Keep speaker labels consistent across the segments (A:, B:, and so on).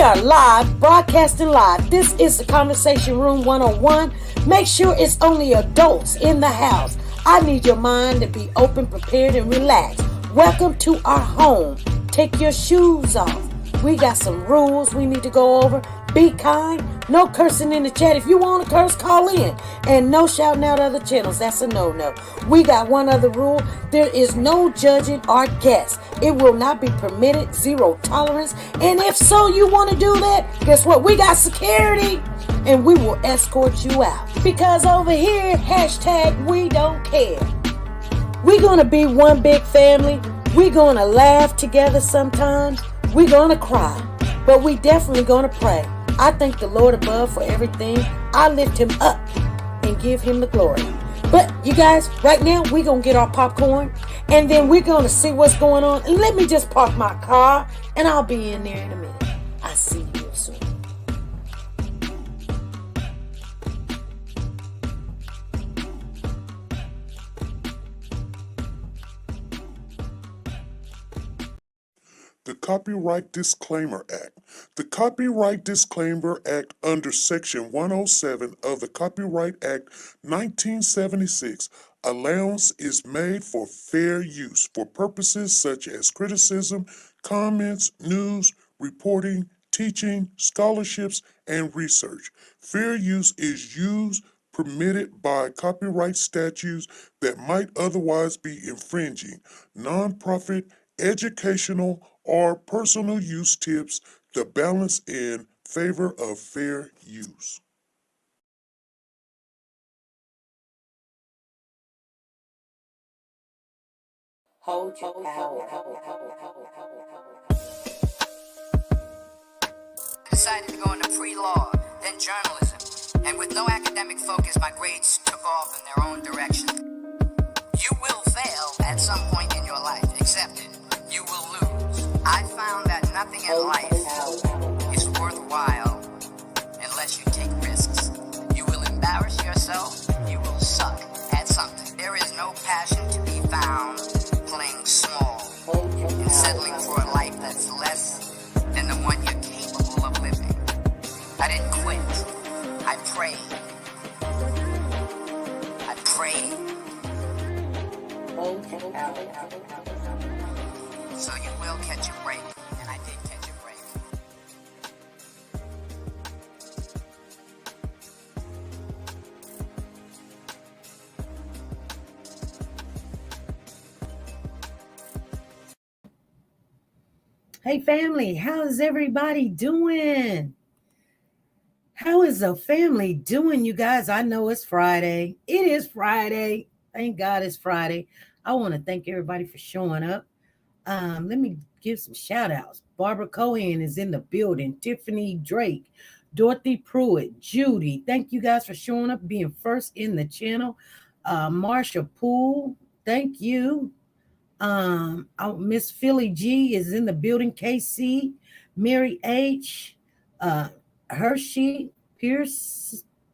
A: are live, broadcasting live. This is the Conversation Room 101. Make sure it's only adults in the house. I need your mind to be open, prepared, and relaxed. Welcome to our home. Take your shoes off. We got some rules we need to go over. Be kind. No cursing in the chat. If you want to curse, call in. And no shouting out other channels. That's a no-no. We got one other rule. There is no judging our guests. It will not be permitted. Zero tolerance. And if so, you want to do that, guess what? We got security. And we will escort you out. Because over here, hashtag we don't care. We're going to be one big family. We're going to laugh together sometimes. We're going to cry. But we definitely going to pray. I thank the Lord above for everything. I lift him up and give him the glory. But you guys, right now, we're going to get our popcorn. And then we're going to see what's going on. And let me just park my car. And I'll be in there in a minute. I'll see you real soon.
B: The Copyright Disclaimer Act. The Copyright Disclaimer Act under Section 107 of the Copyright Act 1976, allowance is made for fair use for purposes such as criticism, comments, news, reporting, teaching, scholarships, and research. Fair use is used permitted by copyright statutes that might otherwise be infringing. Nonprofit, educational, or personal use tips the balance in favor of fair use.
A: Hold your power.
C: Decided to go into pre-law, then journalism, and with no academic focus, my grades took off in their own direction. You will fail at some point in your life, accept it. You will lose. I found that nothing in life is worthwhile unless you take risks. You will embarrass yourself, you will suck at something. There is no passion to be found playing small and settling for a life that's less than the one you're capable of living. I didn't quit. I prayed. I prayed. So you will catch a break, and I did catch a break.
A: Hey family, how is everybody doing? How is the family doing, you guys? I know it's Friday. It is Friday. Thank God it's Friday. I want to thank everybody for showing up. Let me give some shout outs. Barbara Cohen is in the building. Tiffany Drake, Dorothy Pruitt, Judy. Thank you guys for showing up, being first in the channel. Marsha Poole, thank you. Miss Philly G is in the building. KC, Mary H, Hershey,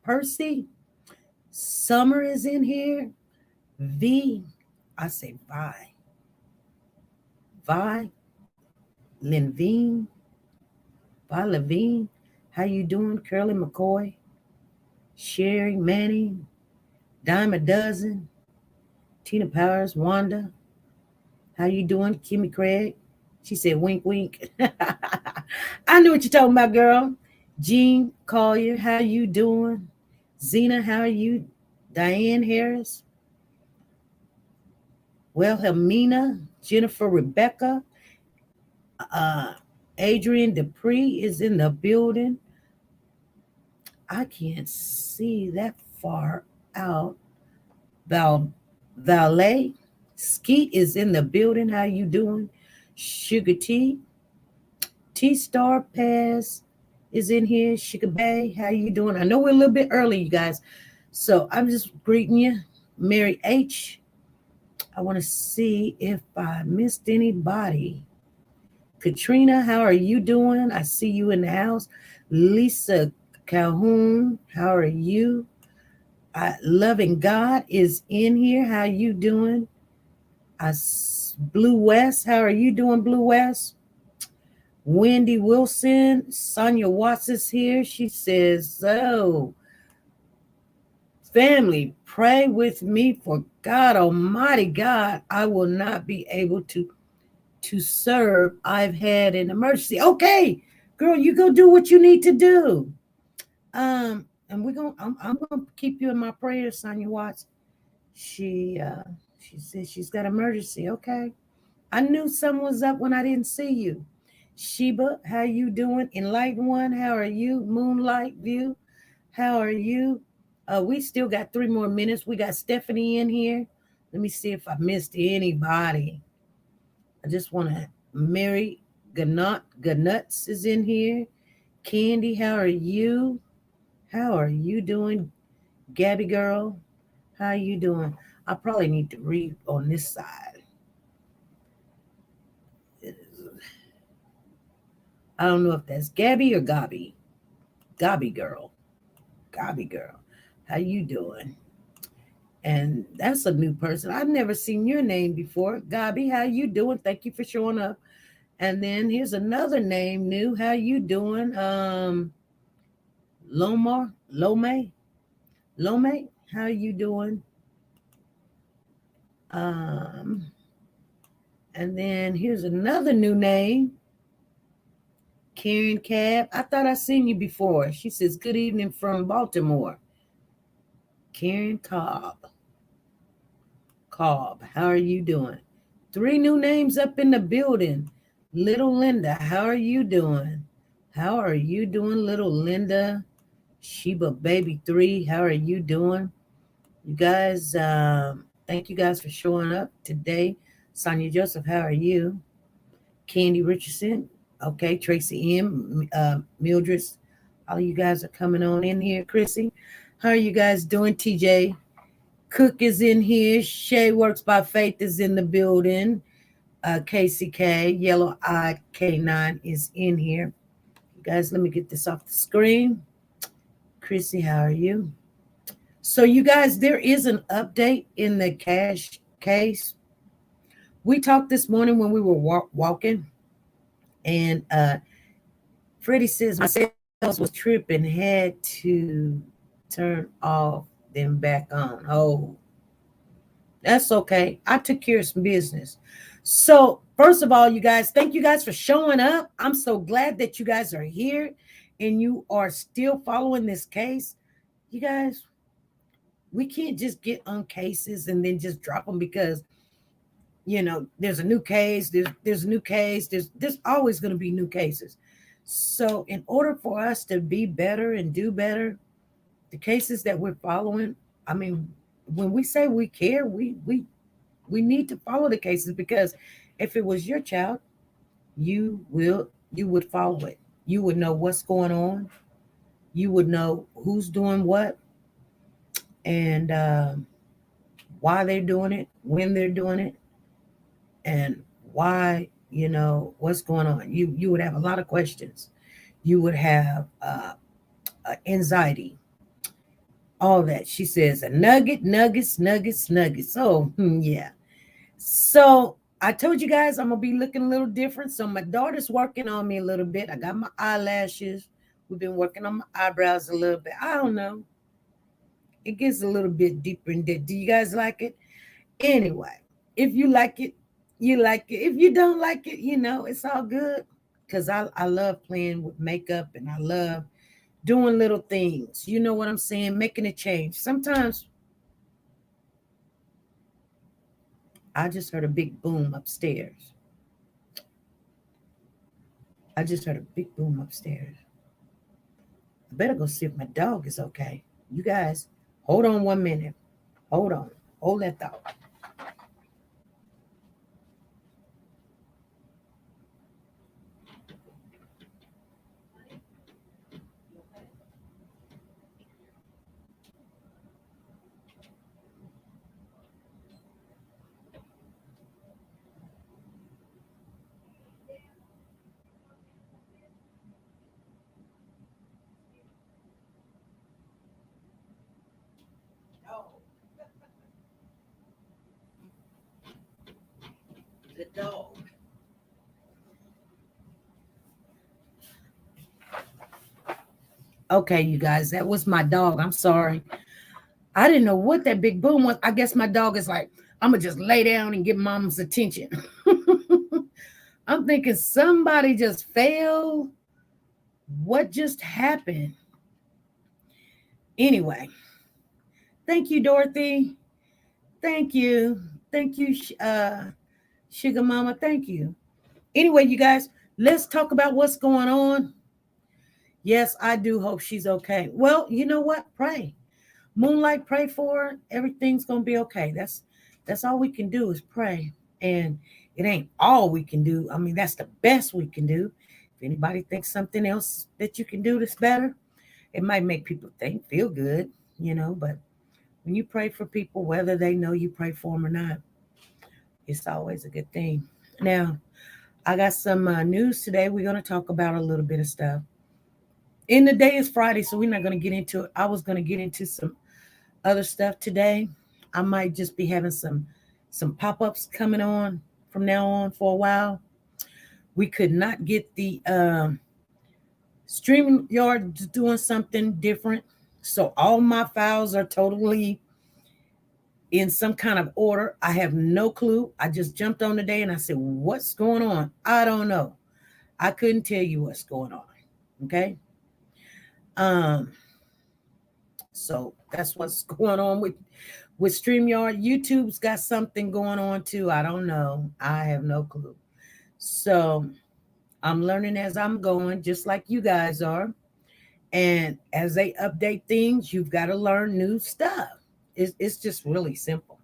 A: Percy, Summer is in here. Vi Levine, how you doing? Curly McCoy, Sherry Manning, Dime a Dozen, Tina Powers, Wanda, how you doing? Kimmy Craig, she said wink wink. I know what you're talking about, girl. Jean Collier, how you doing? Zena, how are you? Diane Harris, Wilhelmina, Jennifer Rebecca, Adrian Dupree is in the building. I can't see that far out. Valet, Skeet is in the building. How you doing? Sugar T, T-Star Paz is in here. Sugar Bay, how you doing? I know we're a little bit early, you guys, so I'm just greeting you. Mary H, I want to see if I missed anybody. Katrina, how are you doing? I see you in the house. Lisa Calhoun, how are you? Loving God is in here. How you doing? Blue West, how are you doing, Blue West? Wendy Wilson, Sonia Watts is here. She says, so, family, pray with me for God Almighty God. I will not be able to serve. I've had an emergency. Okay, girl, you go do what you need to do. And I'm gonna keep you in my prayers, Sonia Watts. She said she's got emergency. Okay. I knew something was up when I didn't see you. Sheba, how you doing? Enlightened One, how are you? Moonlight View, how are you? We still got 3 more minutes. We got Stephanie in here. Let me see if I missed anybody. I just want to. Mary Ganuts is in here. Candy, how are you? How are you doing? Gabby girl, how are you doing? I probably need to read on this side. I don't know if that's Gabby or Gabby. Gabby girl. Gabby girl. How you doing? And that's a new person. I've never seen your name before. Gabby, how you doing? Thank you for showing up. And then here's another name new. How you doing? Lome, how you doing? And then here's another new name. Karen Cab. I thought I seen you before. She says, good evening from Baltimore. Karen Cobb. How are you doing? 3 new names up in the building. Little Linda, how are you doing? How are you doing, little Linda? Sheba Baby 3, how are you doing? You guys, thank you guys for showing up today. Sonia Joseph, how are you? Candy Richardson, okay. Tracy M, Mildred, all of you guys are coming on in here. Chrissy, how are you guys doing? TJ Cook is in here. Shay Works by Faith is in the building. KCK, Yellow Eyed K9 is in here. You guys, let me get this off the screen. Chrissy, how are you? So you guys, there is an update in the cash case. We talked this morning when we were walking, and Freddie says my cells was tripping, had to turn off, then back on. Oh, that's okay. I took care of some business. So first of all, you guys, thank you guys for showing up. I'm so glad that you guys are here and you are still following this case. You guys, we can't just get on cases and then just drop them because there's a new case, there's a new case, there's always going to be new cases. So in order for us to be better and do better, the cases that we're following, I mean, when we say we care, we need to follow the cases, because if it was your child, you would follow it. You would know what's going on. You would know who's doing what, and why they're doing it, when they're doing it, and why, what's going on. You would have a lot of questions. You would have anxiety, all that. She says nuggets. Oh, yeah. So I told you guys I'm gonna be looking a little different. So my daughter's working on me a little bit. I got my eyelashes. We've been working on my eyebrows a little bit. I don't know. It gets a little bit deeper in depth. Do you guys like it? Anyway, if you like it, you like it. If you don't like it, it's all good. Because I love playing with makeup and I love doing little things. You know what I'm saying? Making a change. Sometimes I just heard a big boom upstairs. I better go see if my dog is okay. You guys, hold on 1 minute. Hold on. Hold that thought. Okay, you guys, that was my dog. I'm sorry. I didn't know what that big boom was. I guess my dog is like, I'm going to just lay down and get mom's attention. I'm thinking somebody just fell. What just happened? Anyway, thank you, Dorothy. Thank you. Thank you, Sugar Mama. Thank you. Anyway, you guys, let's talk about what's going on. Yes, I do hope she's okay. Well, you know what? Pray. Moonlight, pray for her. Everything's gonna be okay. That's all we can do is pray. And it ain't all we can do. I mean, that's the best we can do. If anybody thinks something else that you can do that's better, it might make people feel good, but when you pray for people, whether they know you pray for them or not, it's always a good thing. Now, I got some news today. We're going to talk about a little bit of stuff. And the day is Friday, so we're not going to get into it. I was going to get into some other stuff today. I might just be having some pop-ups coming on from now on for a while. We could not get the StreamYard doing something different. So all my files are totally in some kind of order. I have no clue. I just jumped on today and I said, what's going on? I don't know. I couldn't tell you what's going on. Okay. So that's what's going on with StreamYard. YouTube's got something going on too. I don't know. I have no clue. So I'm learning as I'm going, just like you guys are. And as they update things, you've got to learn new stuff. It's just really simple.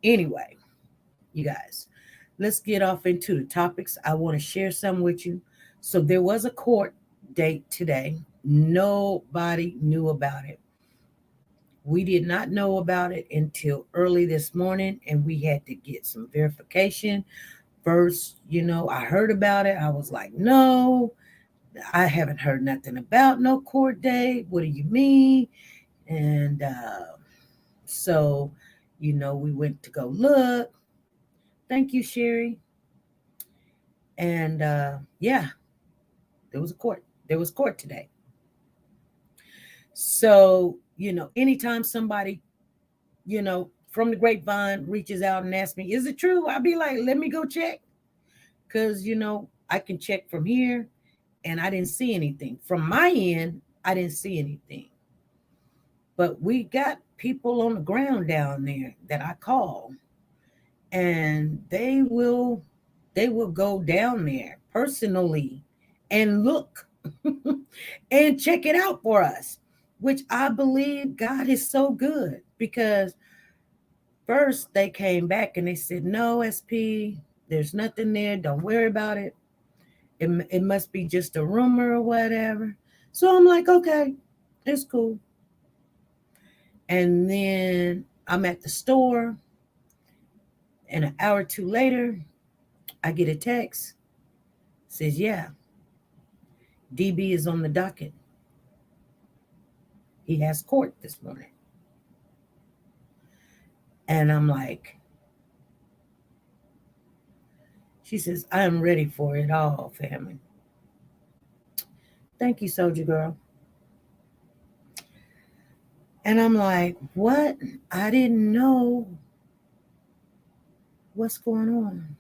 A: Anyway, you guys, let's get off into the topics. I want to share some with you. So there was a court date today. Nobody knew about it. We did not know about it until early this morning, and we had to get some verification. First, I heard about it. I was like, no, I haven't heard nothing about no court date. What do you mean? And so, we went to go look. Thank you, Sherry. And yeah, there was court today. So, anytime somebody, from the grapevine reaches out and asks me, is it true? I'll be like, let me go check. Because, I can check from here and I didn't see anything. From my end, I didn't see anything. But we got people on the ground down there that I call, and they will go down there personally and look and check it out for us, which I believe God is so good, because first they came back and they said, no, SP, there's nothing there. Don't worry about it. It must be just a rumor or whatever. So I'm like, okay, it's cool. And then I'm at the store, and an hour or two later, I get a text. Says, yeah, DB is on the docket. He has court this morning. And I'm like, she says, I am ready for it all, family. Thank you, Soldier Girl. And I'm like, what? I didn't know what's going on.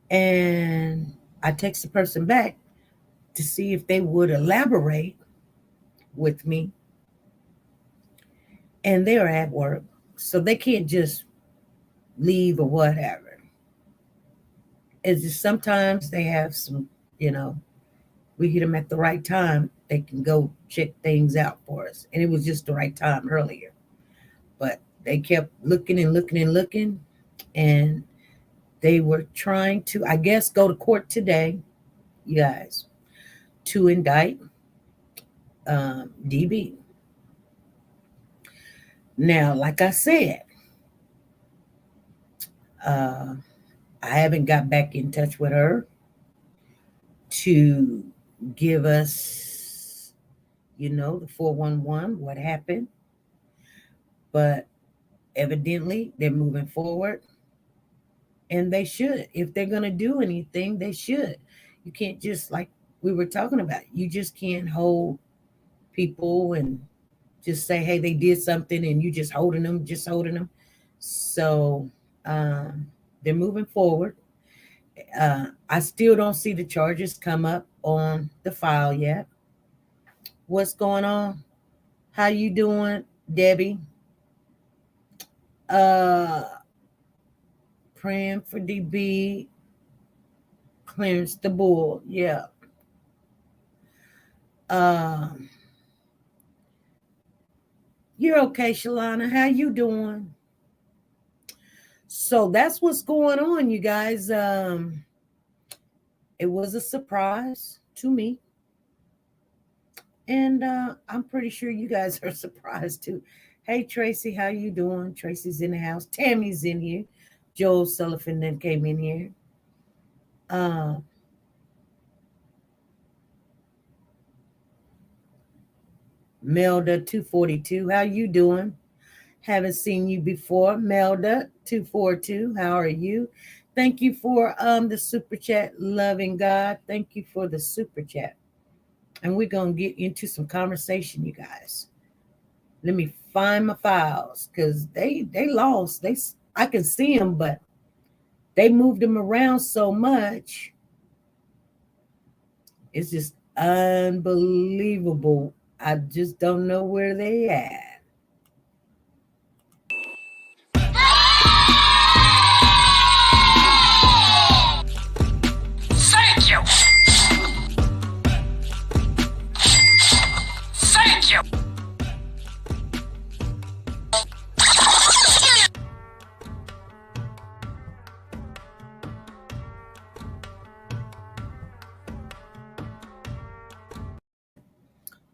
A: And I text the person back to see if they would elaborate with me. And they're at work, so they can't just leave or whatever. It's just sometimes they have some, we hit them at the right time. They can go check things out for us. And it was just the right time earlier. But they kept looking and looking and looking. And they were trying to, I guess, go to court today, you guys, to indict DB. Now, like I said, I haven't got back in touch with her to give us, the 411, what happened. But evidently, they're moving forward. And they should. If they're going to do anything, they should. You can't just we were talking about. You just can't hold people and just say, hey, they did something, and you just holding them. So they're moving forward. I still don't see the charges come up on the file yet. What's going on? How you doing, Debbie? Praying for DB, Clarence the Bull. Yeah. You're okay, Shalana. How you doing? So that's what's going on, you guys. It was a surprise to me. And I'm pretty sure you guys are surprised too. Hey, Tracy, how you doing? Tracy's in the house. Tammy's in here. Joel Sullivan then came in here. Melda 242, how you doing? Haven't seen you before. Melda 242, how are you? Thank you for the super chat, loving God. Thank you for the super chat. And we're gonna get into some conversation, you guys. Let me find my files because they lost. I can see them, but they moved them around so much. It's just unbelievable. I just don't know where they at.
C: Thank you. Thank you.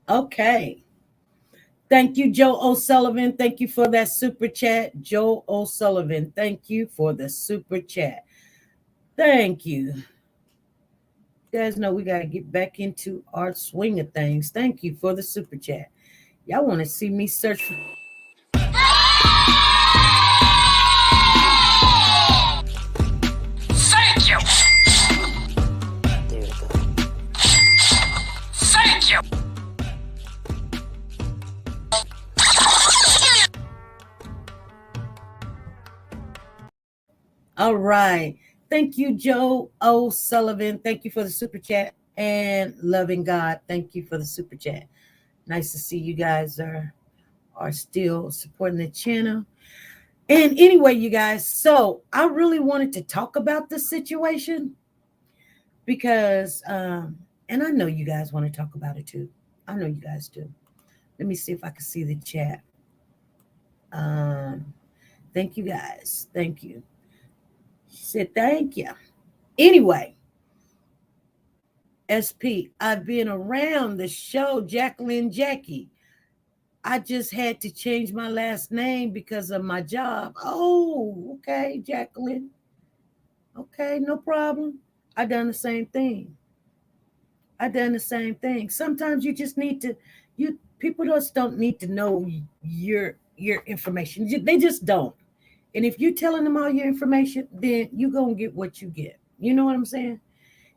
A: Okay. Thank you, Joe O'Sullivan. Thank you for that super chat. Joe O'Sullivan, thank you for the super chat. Thank you. You guys know we got to get back into our swing of things. Thank you for the super chat. Y'all want to see me search for...
C: Thank you.
A: There we go.
C: Thank you.
A: All right. Thank you, Joe O'Sullivan. Thank you for the super chat. And loving God, thank you for the super chat. Nice to see you guys are still supporting the channel. And anyway, you guys, so I really wanted to talk about this situation because, and I know you guys want to talk about it too. I know you guys do. Let me see if I can see the chat. Thank you guys. Thank you. She said, thank you. Anyway, SP, I've been around the show, Jackie. I just had to change my last name because of my job. Oh, okay, Jacqueline. Okay, no problem. I done the same thing. Sometimes you just need to, people just don't need to know your information. They just don't. And if you're telling them all your information, then you're going to get what you get. You know what I'm saying?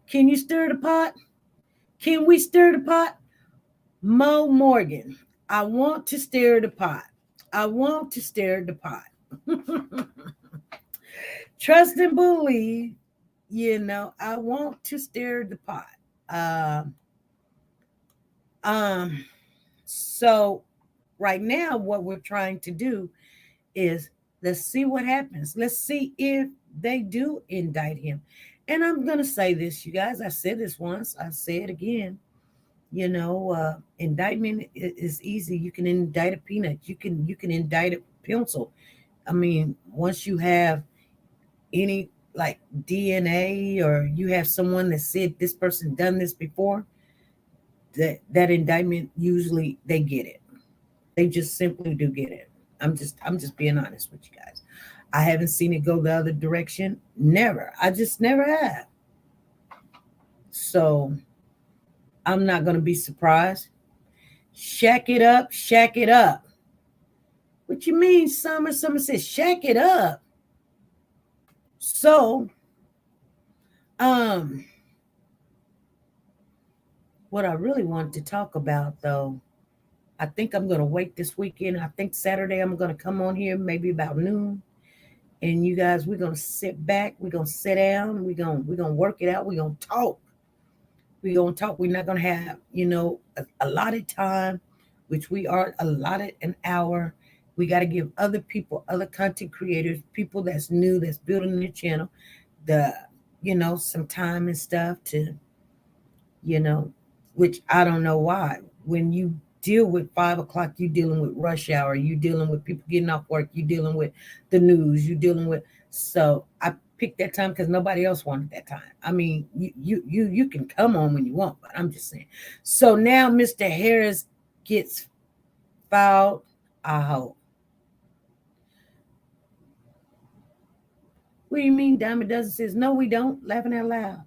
A: Can you stir the pot? Can we stir the pot? Mo Morgan, I want to stir the pot. Trust and believe, I want to stir the pot. So right now, what we're trying to do is let's see what happens. Let's see if they do indict him. And I'm going to say this, you guys. I said this once. I say it again. Indictment is easy. You can indict a peanut. You can indict a pencil. I mean, once you have any like DNA or you have someone that said this person done this before, that indictment usually they get it. They just simply do get it. I'm just being honest with you guys. I haven't seen it go the other direction. Never. I just never have. So I'm not going to be surprised. Shack it up. What you mean, Summer? Summer says, shack it up. So, What I really wanted to talk about, though, I think I'm going to wait this weekend. I think Saturday I'm going to come on here maybe about noon. And you guys, we're going to sit back. We're going to sit down. We're going to work it out. We're going to talk. We're going to talk. We're not going to have, a allotted time, which we are allotted an hour. We got to give other people, other content creators, people that's new, that's building their channel, the, some time and stuff to, you know, which I don't know why. When you deal with 5 o'clock, you're dealing with rush hour, you're dealing with people getting off work, you're dealing with the news, you're dealing with. So I picked that time because nobody else wanted that time. I mean, you can come on when you want, but I'm just saying. So now Mr. Harris gets filed. I hope. What do you mean, Diamond Dozen says, no, we don't. Laughing out loud.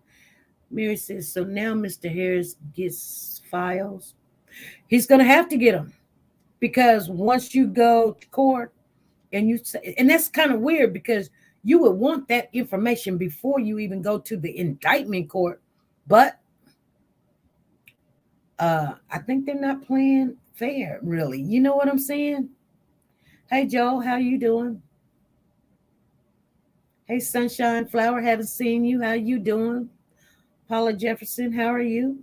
A: Mary says, so now Mr. Harris gets files. He's going to have to get them because once you go to court and you say, and that's kind of weird because you would want that information before you even go to the indictment court. But I think they're not playing fair, really. You know what I'm saying? Hey, Joe, how you doing? Hey, Sunshine Flower, haven't seen you. How you doing? Paula Jefferson, how are you?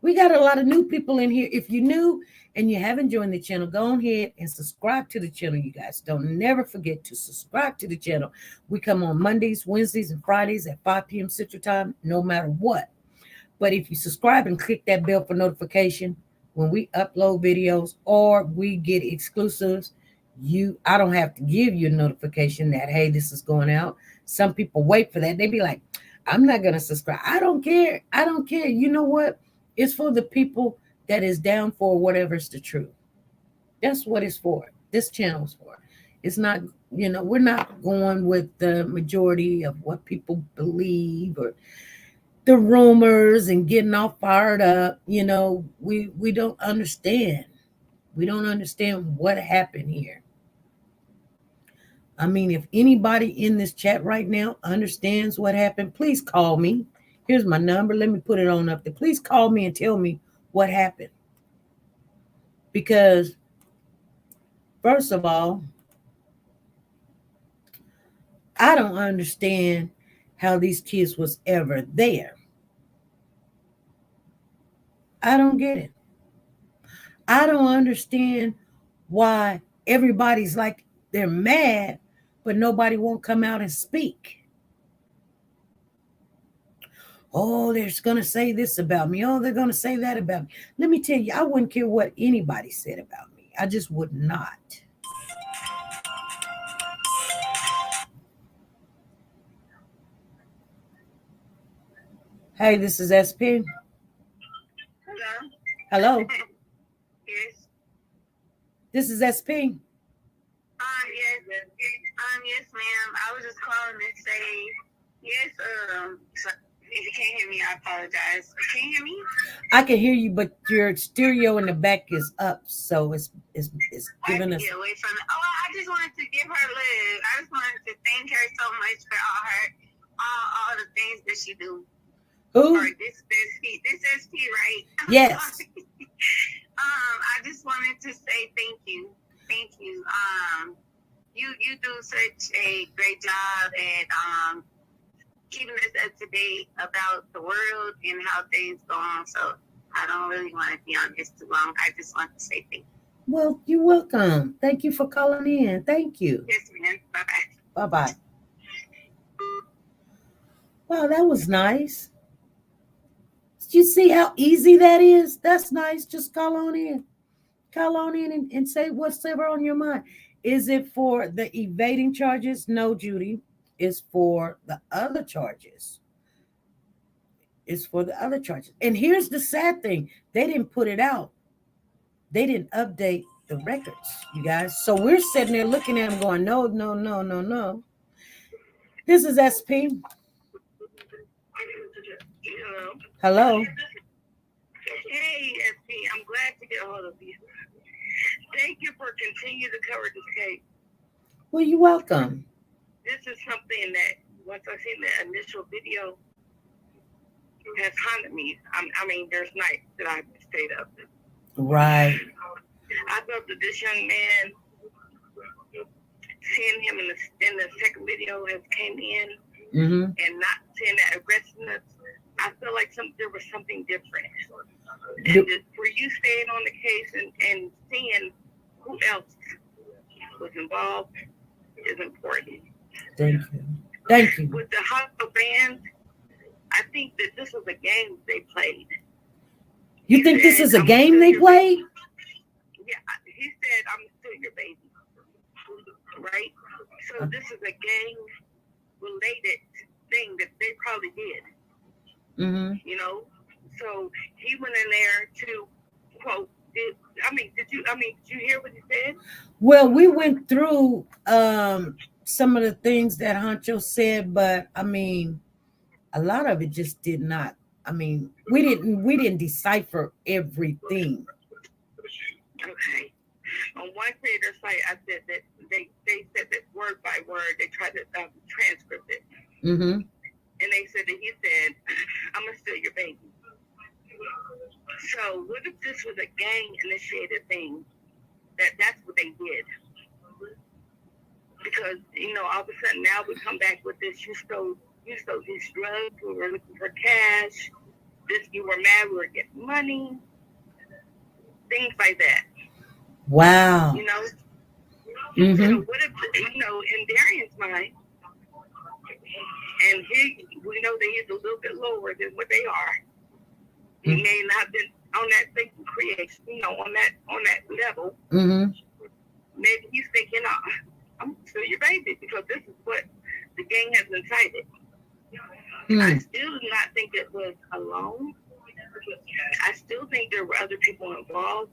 A: We got a lot of new people in here. If you're new and you haven't joined the channel, go ahead and subscribe to the channel, you guys. Don't never forget to subscribe to the channel. We come on Mondays, Wednesdays, and Fridays at 5 p.m. Central Time, no matter what. But if you subscribe and click that bell for notification when we upload videos or we get exclusives, I don't have to give you a notification that, hey, this is going out. Some people wait for that. They be like, I'm not going to subscribe. I don't care. I don't care. You know what? It's for the people that is down for whatever's the truth. That's what it's for. This channel's for. It's not, we're not going with the majority of what people believe or the rumors and getting all fired up. We don't understand. We don't understand what happened here. I mean, if anybody in this chat right now understands what happened, please call me. Here's my number. Let me put it on up there. Please call me and tell me what happened. Because, first of all, I don't understand how these kids was ever there. I don't get it. I don't understand why everybody's like they're mad, but nobody won't come out and speak. Oh, they're going to say this about me. Oh, they're going to say that about me. Let me tell you, I wouldn't care what anybody said about me. I just would not. Hey, this is SP. Hello.
D: Yes.
A: This is SP.
D: Yes. Yes, ma'am. I was just calling to say, yes, so if you can't hear me, I apologize. Can you hear me?
A: I can hear you, but your stereo in the back is up, so it's giving us.
D: Get away from it. Oh, I just wanted to give her love. I just wanted to thank her so much for all the things that she do.
A: Who?
D: Or this SP, right?
A: Yes.
D: I just wanted to say thank you. Thank you. You do such a great job at keeping us up to date about the world and how things go on. So I don't really want to be on this too long. I just want to say thank you.
A: Well, you're welcome. Thank you for calling in. Thank you.
D: Yes, ma'am. Bye-bye.
A: Bye-bye. Wow, that was nice. Did you see how easy that is? That's nice. Just call on in. Call on in and say what's ever on your mind. Is it for the evading charges? No, Judy. It's for the other charges. It's for the other charges. And here's the sad thing. They didn't put it out. They didn't update the records, you guys. So we're sitting there looking at them going, no. This is SP. Hello.
D: Hey, SP. I'm glad to get a hold of you. Thank you for continuing to cover this case.
A: Well, you're welcome.
D: This is something that once I seen the initial video, has haunted me. I mean, there's nights that I've stayed up.
A: Right.
D: I felt that this young man, seeing him in the second video has came in and not seeing that aggressiveness, I feel like there was something different. And for you staying on the case and seeing who else was involved is important.
A: Thank you. Thank you.
D: With the Hostile band, I think that this was a game they played.
A: You think this is a game they played?
D: Yeah, he said, "I'm still your baby." Right? So this is a gang-related thing that they probably did. You know? So he went in there to quote. Did you hear what he said?
A: Well, we went through some of the things that Honcho said, but I mean, a lot of it just did not. I mean, we didn't decipher everything.
D: Okay. On one creator site, I said that they said that word by word, they tried to transcript it. And they said that he said, "I'm gonna steal your baby." So what if this was a gang-initiated thing? That's what they did. Because, all of a sudden now we come back with this, you stole these drugs, we were looking for cash, you were mad, we were getting money, things like that.
A: Wow.
D: So what if, in Darian's mind, and we know that he's a little bit lower than what they are. He may not have been on that thinking creation, on that level. Maybe he's thinking, I'm still your baby, because this is what the gang has incited. I still do not think it was alone. I still think there were other people involved,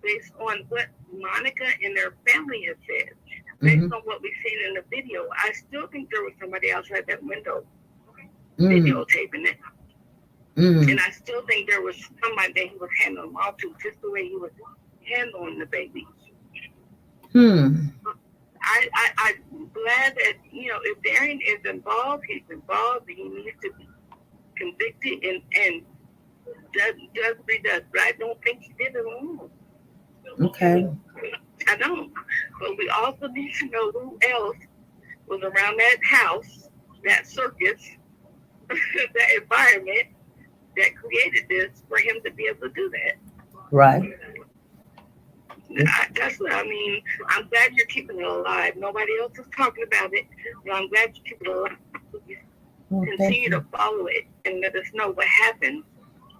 D: based on what Monica and their family has said, based on what we've seen in the video. I still think there was somebody outside that window videotaping it. And I still think there was somebody that he was handling them all to, just the way he was handling the baby. I'm glad that, if Darian is involved, he's involved, and he needs to be convicted and does what he does. But I don't think he did it alone.
A: Okay.
D: I don't. But we also need to know who else was around that house, that circus, that environment that created this for him to be able to do that. Right. That's what I mean. I'm glad you're keeping it alive. Nobody else is talking about it, but I'm glad you keep it alive. Continue to follow it and let us know what happens.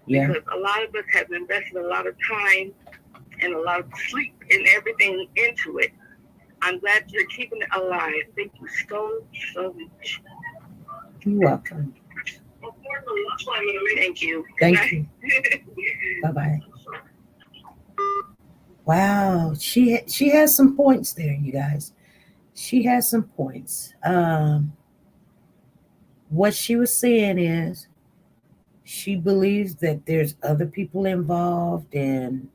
D: Yeah. Because a lot of us have invested a lot of time and a lot of sleep and everything into it. I'm glad you're keeping it alive. Thank you so much.
A: You're welcome.
D: Thank you.
A: Thank you. Bye-bye. Wow, she has some points there, you guys. She has some points. What she was saying is she believes that there's other people involved and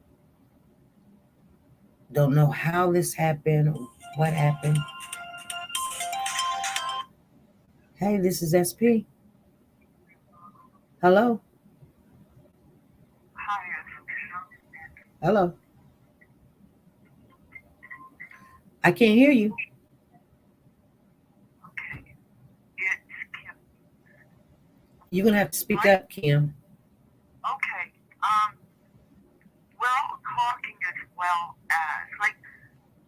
A: don't know how this happened or what happened. Hey, this is SP. Hello. Hello. I can't hear you.
D: Okay. It's Kim.
A: You're going to have to speak up, Kim.
D: Okay. Well, talking as well as, like,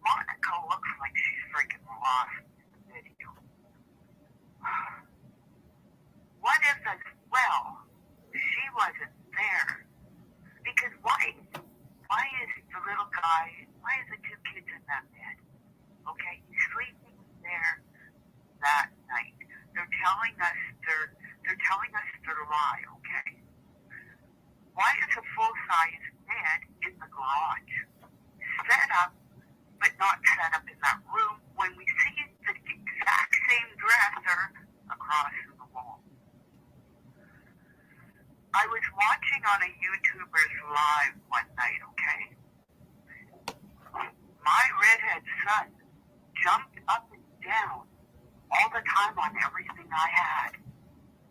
D: Monica looks like she's freaking lost in the video. What if, as well, she wasn't there? Because why is the little guy, why is the two kids in that bed? Okay, he's sleeping there that night. They're telling us they're lie, okay? Why is a full-size bed in the garage set up, but not set up in that room when we see the exact same dresser across the wall? I was watching on a YouTuber's live one night, okay? My redhead son jumped up and down all the time on everything I had.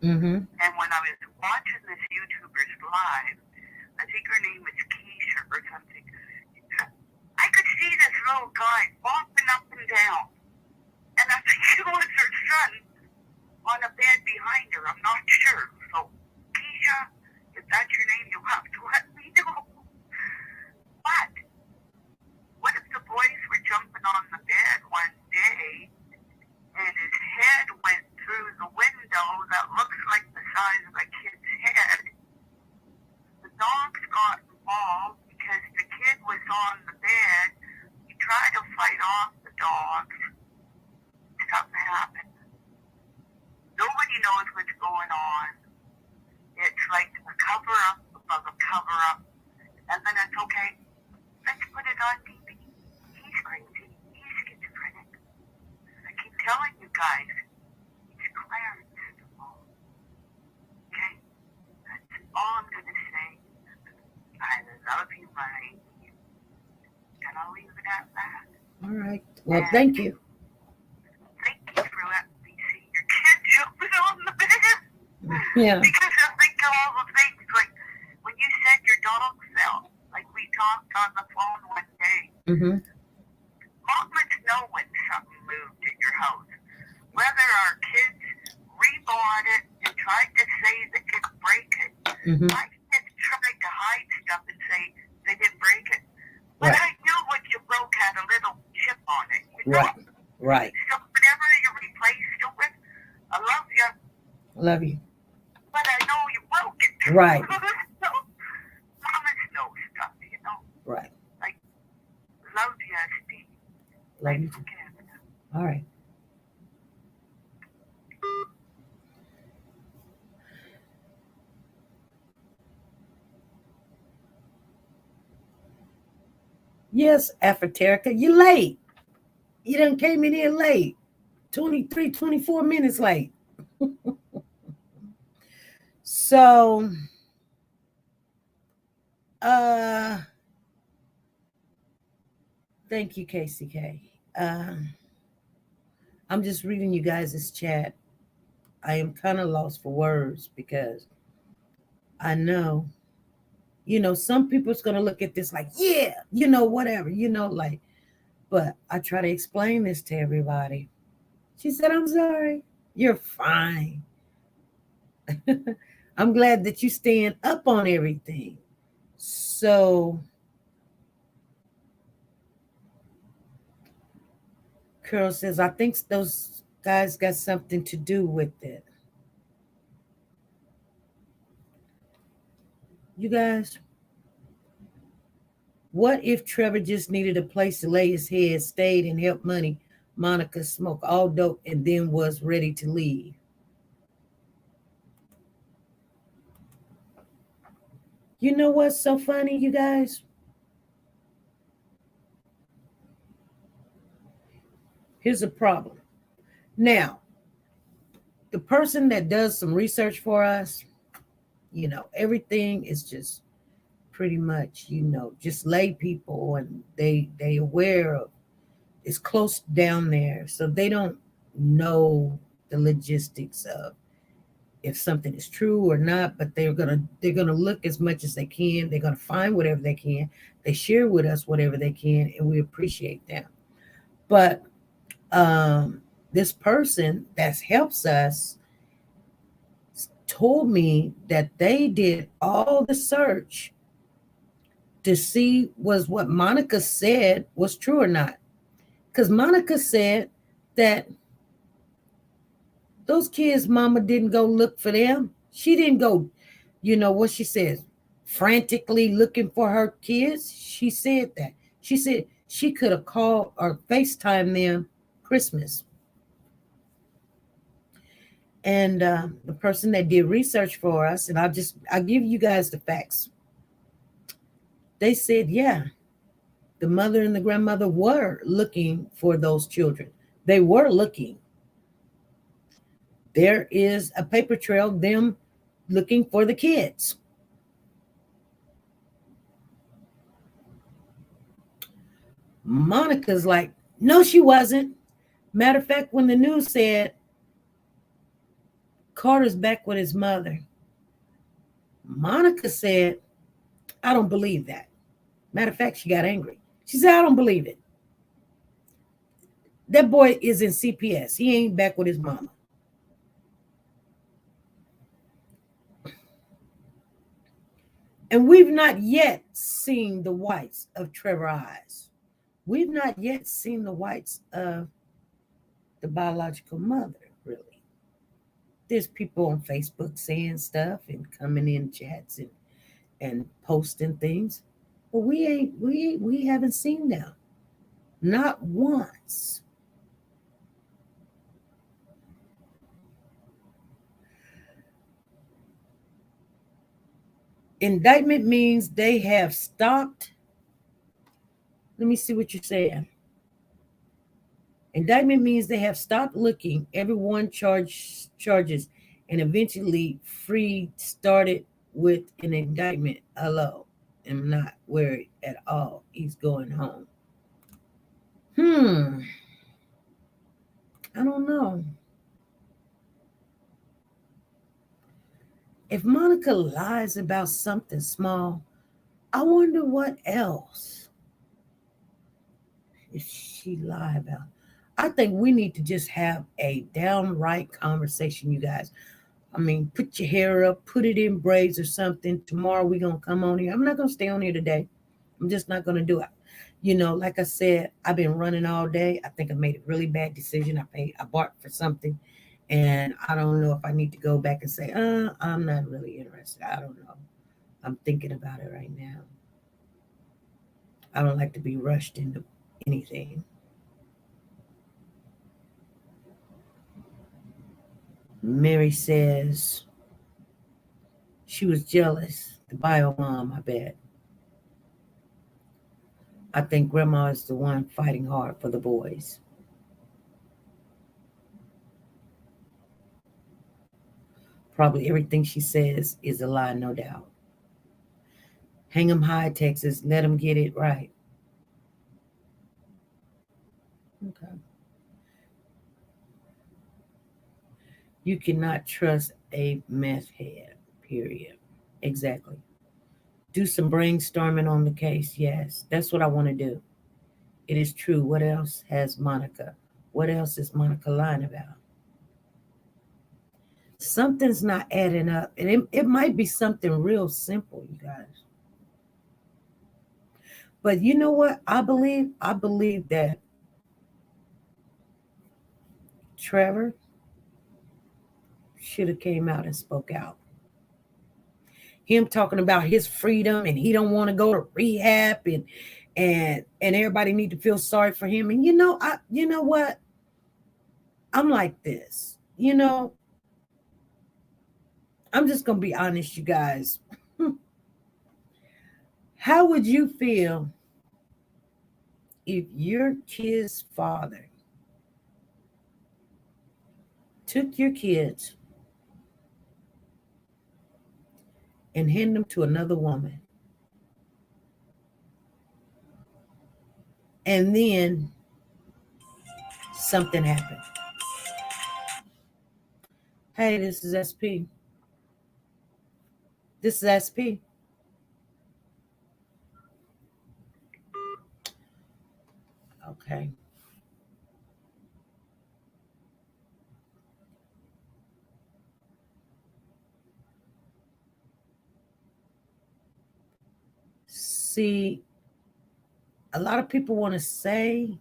D: And when I I was watching this YouTuber's live. I think her name was Keisha or something. I could see this little guy walking up and down. And I think it was her son on a bed behind her. I'm not sure. So, Keisha, if that's your name, you'll have to let me know. But, what if the boys were jumping on the bed one day and his head went through the window that looks like the size of a kid's head? The dogs got involved because the kid was on the bed. He tried to fight off the dogs. Something happened. Nobody knows what's going on. It's like a cover-up above a cover-up. And then it's okay. Let's put it on TV. He's crazy. He's schizophrenic. I keep telling you guys, he's Clarence. Okay? That's all I'm going to say. I love you, Mike. And I'll leave it at that.
A: All right. Well, thank you.
D: Thank you for letting me see your kid jumping on the bed.
A: Yeah.
D: Because I think of all the things, like when you said your dog fell, like we talked on the phone one day.
A: Mm-hmm.
D: Mom lets know when something moved in your house. Whether our kids rebought it and tried to say they didn't break it.
A: Mm-hmm.
D: My kids tried to hide stuff and say they didn't break it. But
A: Right.
D: I knew what you broke had a little chip on it. You know?
A: Right. Right.
D: So whatever you replaced it with, I love you,
A: Love you.
D: but I know you broke it.
A: Right.
D: So, mamas know stuff, you know.
A: Right.
D: Like, love you, Steve.
A: Love you.
D: Forgive.
A: All right. Yes, Afriterica, you're late. You done came in here late. 23, 24 minutes late. So, thank you, KCK. I'm just reading you guys' chat. I am kind of lost for words because I know, some people's going to look at this like, yeah, whatever, like, but I try to explain this to everybody. She said, I'm sorry. You're fine. I'm glad that you stand up on everything. So, Carol says, I think those guys got something to do with it. You guys, what if Trevor just needed a place to lay his head, stayed and helped Monica smoke all dope, and then was ready to leave? You know what's so funny, you guys? Here's a problem. Now, the person that does some research for us, everything is just pretty much, just lay people, and they aware of it's close down there. So they don't know the logistics of if something is true or not, but they're gonna look as much as they can. They're gonna find whatever they can. They share with us whatever they can, and we appreciate them. But this person that helps us told me that they did all the search to see was what Monica said was true or not. Because Monica said that those kids' mama didn't go look for them. She didn't go, what she says, frantically looking for her kids. She said that. She said she could have called or FaceTimed them Christmas. And the person that did research for us, and I'll give you guys the facts. They said, yeah, the mother and the grandmother were looking for those children. They were looking. There is a paper trail of them looking for the kids. Monica's like, no, she wasn't. Matter of fact, when the news said Carter's back with his mother, Monica said, I don't believe that. Matter of fact, she got angry. She said, I don't believe it. That boy is in CPS. He ain't back with his mama. And we've not yet seen the whites of Trevor eyes. We've not yet seen the whites of the biological mother, really. There's people on Facebook saying stuff and coming in chats and posting things. But we haven't seen them. Not once. Indictment means they have stopped. Let me see what you're saying. Indictment means they have stopped looking. Everyone charges and eventually free started with an indictment. Hello. I'm not worried at all. He's going home. I don't know. If Monica lies about something small, I wonder what else if she lie about. I think we need to just have a downright conversation, you guys. I mean, put your hair up, put it in braids or something. Tomorrow we're going to come on here. I'm not going to stay on here today. I'm just not going to do it. You know, like I said, I've been running all day. I think I made a really bad decision. I bought for something, and I don't know if I need to go back and say, I'm not really interested. I don't know. I'm thinking about it right now. I don't like to be rushed into anything. Mary says she was jealous. The bio mom, I bet. I think grandma is the one fighting hard for the boys. Probably everything she says is a lie, no doubt. Hang them high, Texas. Let them get it right. Okay. You cannot trust a meth head, period. Exactly. Do some brainstorming on the case. Yes, that's what I want to do. It is true. What else has Monica? What else is Monica lying about? Something's not adding up. And it might be something real simple, you guys. But you know what? I believe that Trevor should have came out and spoke out. Him talking about his freedom and he don't want to go to rehab and everybody need to feel sorry for him. And you know what? I'm like this. You know, I'm just gonna be honest, you guys. How would you feel if your kid's father took your kids and handed them to another woman, and then something happened? Hey, this is SP. This is SP. Okay. See, a lot of people want to say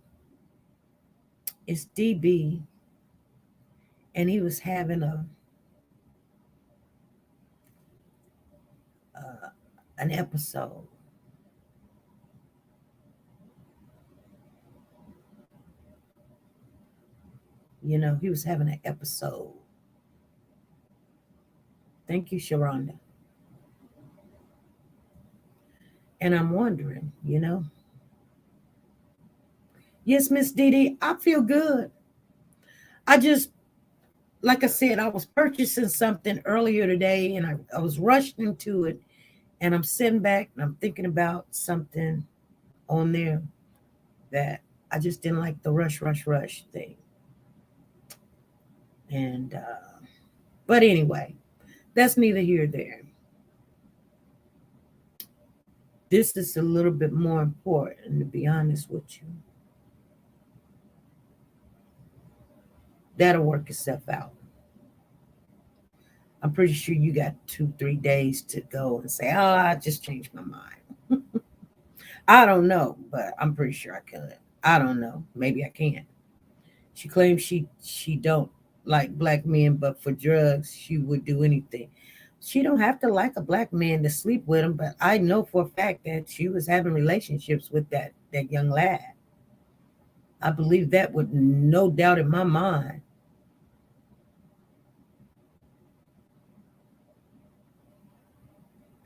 A: it's DB and he was having an episode. You know, he was having an episode. Thank you, Sharonda. And I'm wondering, you know. Yes, Miss Dee, I feel good. I just, like I said, I was purchasing something earlier today and I was rushed into it. And I'm sitting back and I'm thinking about something on there that I just didn't like, the rush thing. And, but anyway, that's neither here nor there. This is a little bit more important, to be honest with you. That'll work itself out. I'm pretty sure you got 2-3 days to go and say, "Oh, I just changed my mind." I don't know, but I'm pretty sure I could. I don't know. Maybe I can. She claims she don't like black men, but for drugs she would do anything. She don't have to like a black man to sleep with him, but I know for a fact that she was having relationships with that young lad. I believe that with no doubt in my mind.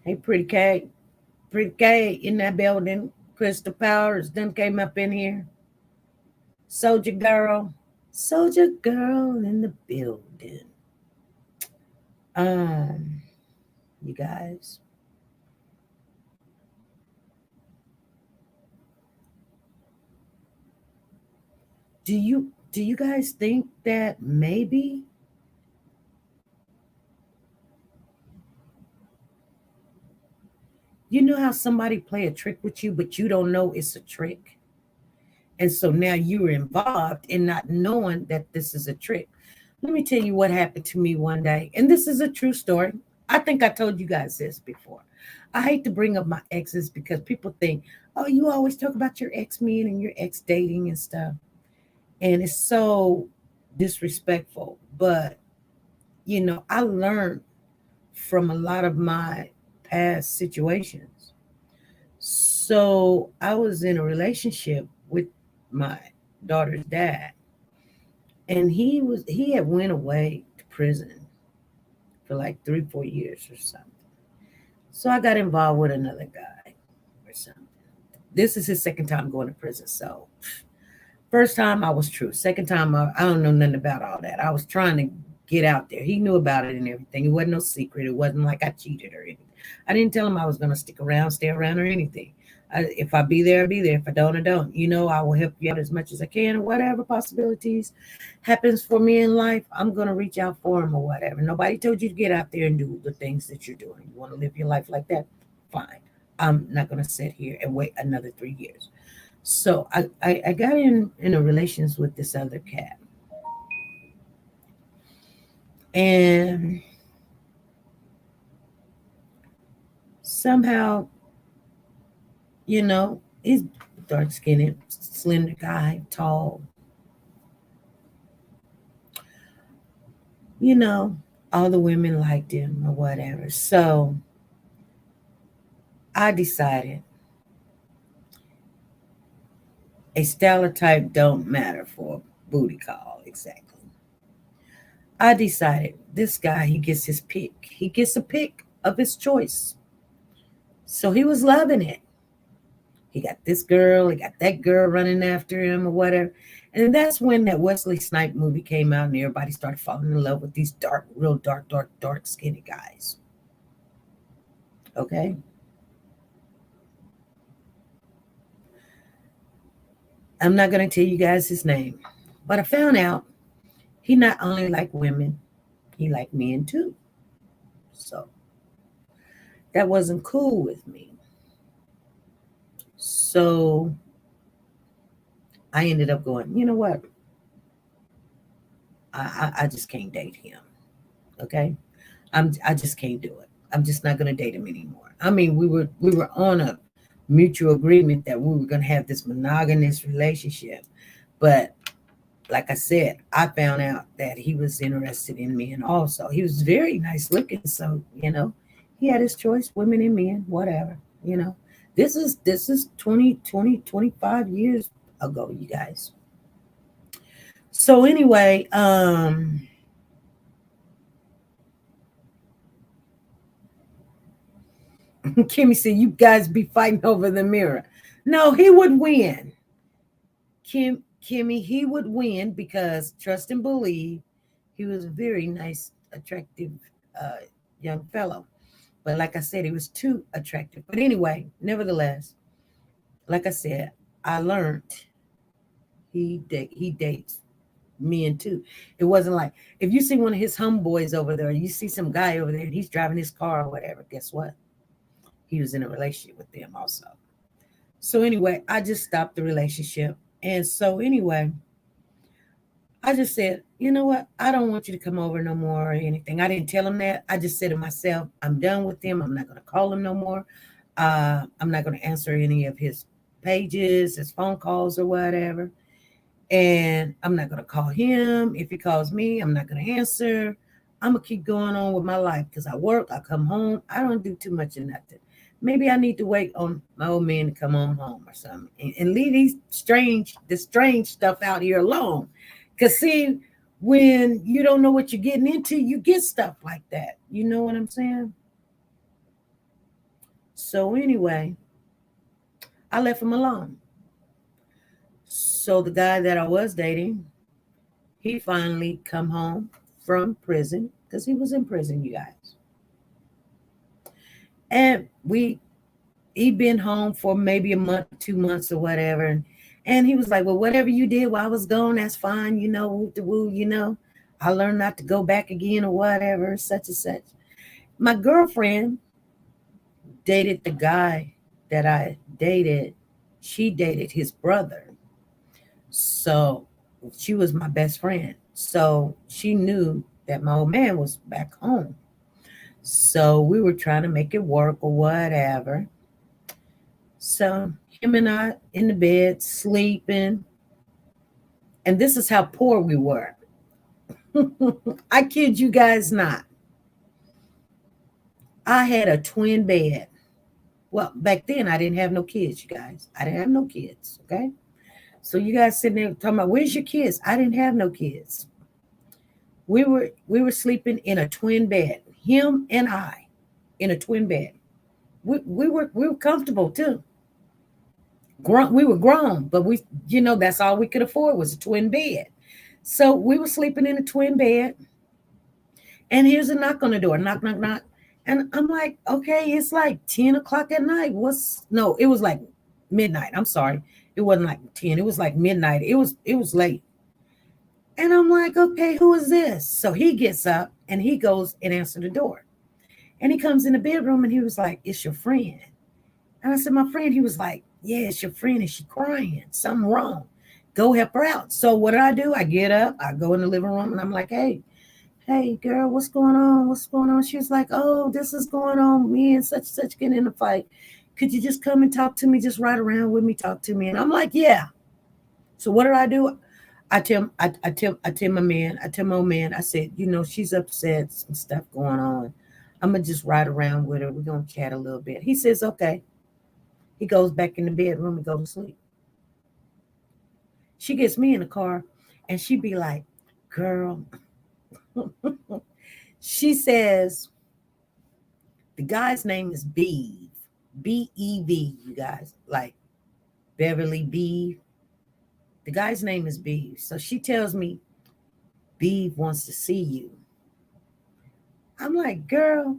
A: Hey, pretty Kate. Pretty Kate in that building. Crystal Powers done came up in here. Soldier Girl. Soldier Girl in the building. You guys. Do you guys think that maybe you know how somebody play a trick with you, but you don't know it's a trick? And so now you're involved in not knowing that this is a trick. Let me tell you what happened to me one day. And this is a true story. I think I told you guys this before. I hate to bring up my exes because people think, oh, you always talk about your ex men and your ex dating and stuff. And it's so disrespectful. But, I learned from a lot of my past situations. So I was in a relationship with my daughter's dad, and he had went away to prison for like 3-4 years or something. So I got involved with another guy or something. This is his second time going to prison. So first time I was true. Second time I don't know nothing about all that. I was trying to get out there. He knew about it and everything. It wasn't no secret. It wasn't like I cheated or anything. I didn't tell him I was going to stick around, stay around or anything. If I be there, I'll be there. If I don't, I don't. I will help you out as much as I can or whatever possibilities happens for me in life. I'm going to reach out for him or whatever. Nobody told you to get out there and do the things that you're doing. You want to live your life like that? Fine. I'm not going to sit here and wait another 3 years. So I got in a relations with this other cat. And somehow, he's dark skinned, slender guy, tall. All the women liked him or whatever. So I decided a stereotype don't matter for a booty call, exactly. I decided this guy, he gets his pick. He gets a pick of his choice. So he was loving it. He got this girl, he got that girl running after him or whatever. And that's when that Wesley Snipes movie came out and everybody started falling in love with these dark, real dark, skinny guys. Okay? I'm not going to tell you guys his name. But I found out he not only liked women, he liked men too. So that wasn't cool with me. So I ended up going, you know what? I just can't date him. Okay? I just can't do it. I'm just not gonna date him anymore. I mean, we were on a mutual agreement that we were gonna have this monogamous relationship. But like I said, I found out that he was interested in men also. He was very nice looking, so he had his choice, women and men, whatever. This is 25 years ago, you guys. So anyway, Kimmy said, you guys be fighting over the mirror. No, he would win. Kimmy, he would win because trust and believe, he was a very nice, attractive young fellow. But like I said, he was too attractive. But anyway, nevertheless, like I said, I learned he dates men too. It wasn't like if you see one of his homeboys over there, you see some guy over there and he's driving his car or whatever, guess what? he was in a relationship with them also. So anyway, I just stopped the relationship. And so anyway, I just said, you know what? I don't want you to come over no more or anything. I didn't tell him that. I just said to myself, I'm done with him. I'm not going to call him no more. I'm not going to answer any of his pages, his phone calls or whatever. And I'm not going to call him. If he calls me, I'm not going to answer. I'm going to keep going on with my life because I work, I come home. I don't do too much of nothing. Maybe I need to wait on my old man to come on home or something and leave this strange stuff out here alone. Because see, when you don't know what you're getting into, you get stuff like that. You know what I'm saying? So anyway, I left him alone. So the guy that I was dating, he finally come home from prison because he was in prison, you guys. And he'd been home for maybe a month, 2 months or whatever. And he was like, well, whatever you did while I was gone, that's fine. You know, woo the woo, you know, I learned not to go back again or whatever, such and such. My girlfriend dated the guy that I dated. She dated his brother. So she was my best friend. So she knew that my old man was back home. So we were trying to make it work or whatever. So him and I in the bed sleeping. And this is how poor we were. I kid you guys not. I had a twin bed. Well, back then I didn't have no kids, you guys. I didn't have no kids, okay? So you guys sitting there talking about, where's your kids? I didn't have no kids. We were sleeping in a twin bed. Him and I in a twin bed. We were comfortable too. We were grown, but that's all we could afford was a twin bed. So we were sleeping in a twin bed. And here's a knock on the door. Knock, knock, knock. And I'm like, okay, it's like 10 o'clock at night. It was like midnight. I'm sorry. It wasn't like 10. It was like midnight. It was late. And I'm like, okay, who is this? So he gets up and he goes and answers the door. And he comes in the bedroom and he was like, it's your friend. And I said, my friend? He was like, yeah, it's your friend. And she's crying. Something wrong. Go help her out. So what do? I get up. I go in the living room and I'm like, hey, girl, what's going on? What's going on? She was like, oh, this is going on. Me and such getting in a fight. Could you just come and talk to me? Just ride around with me, talk to me. And I'm like, yeah. So what do? I tell my old man, I said, she's upset, some stuff going on. I'm going to just ride around with her. We're going to chat a little bit. He says, okay. He goes back in the bedroom and go to sleep. She gets me in the car and she be like, girl, she says, the guy's name is Beeve, B-E-V, you guys, like Beverly Beeve. The guy's name is Beeve. So she tells me, Beeve wants to see you. I'm like, girl,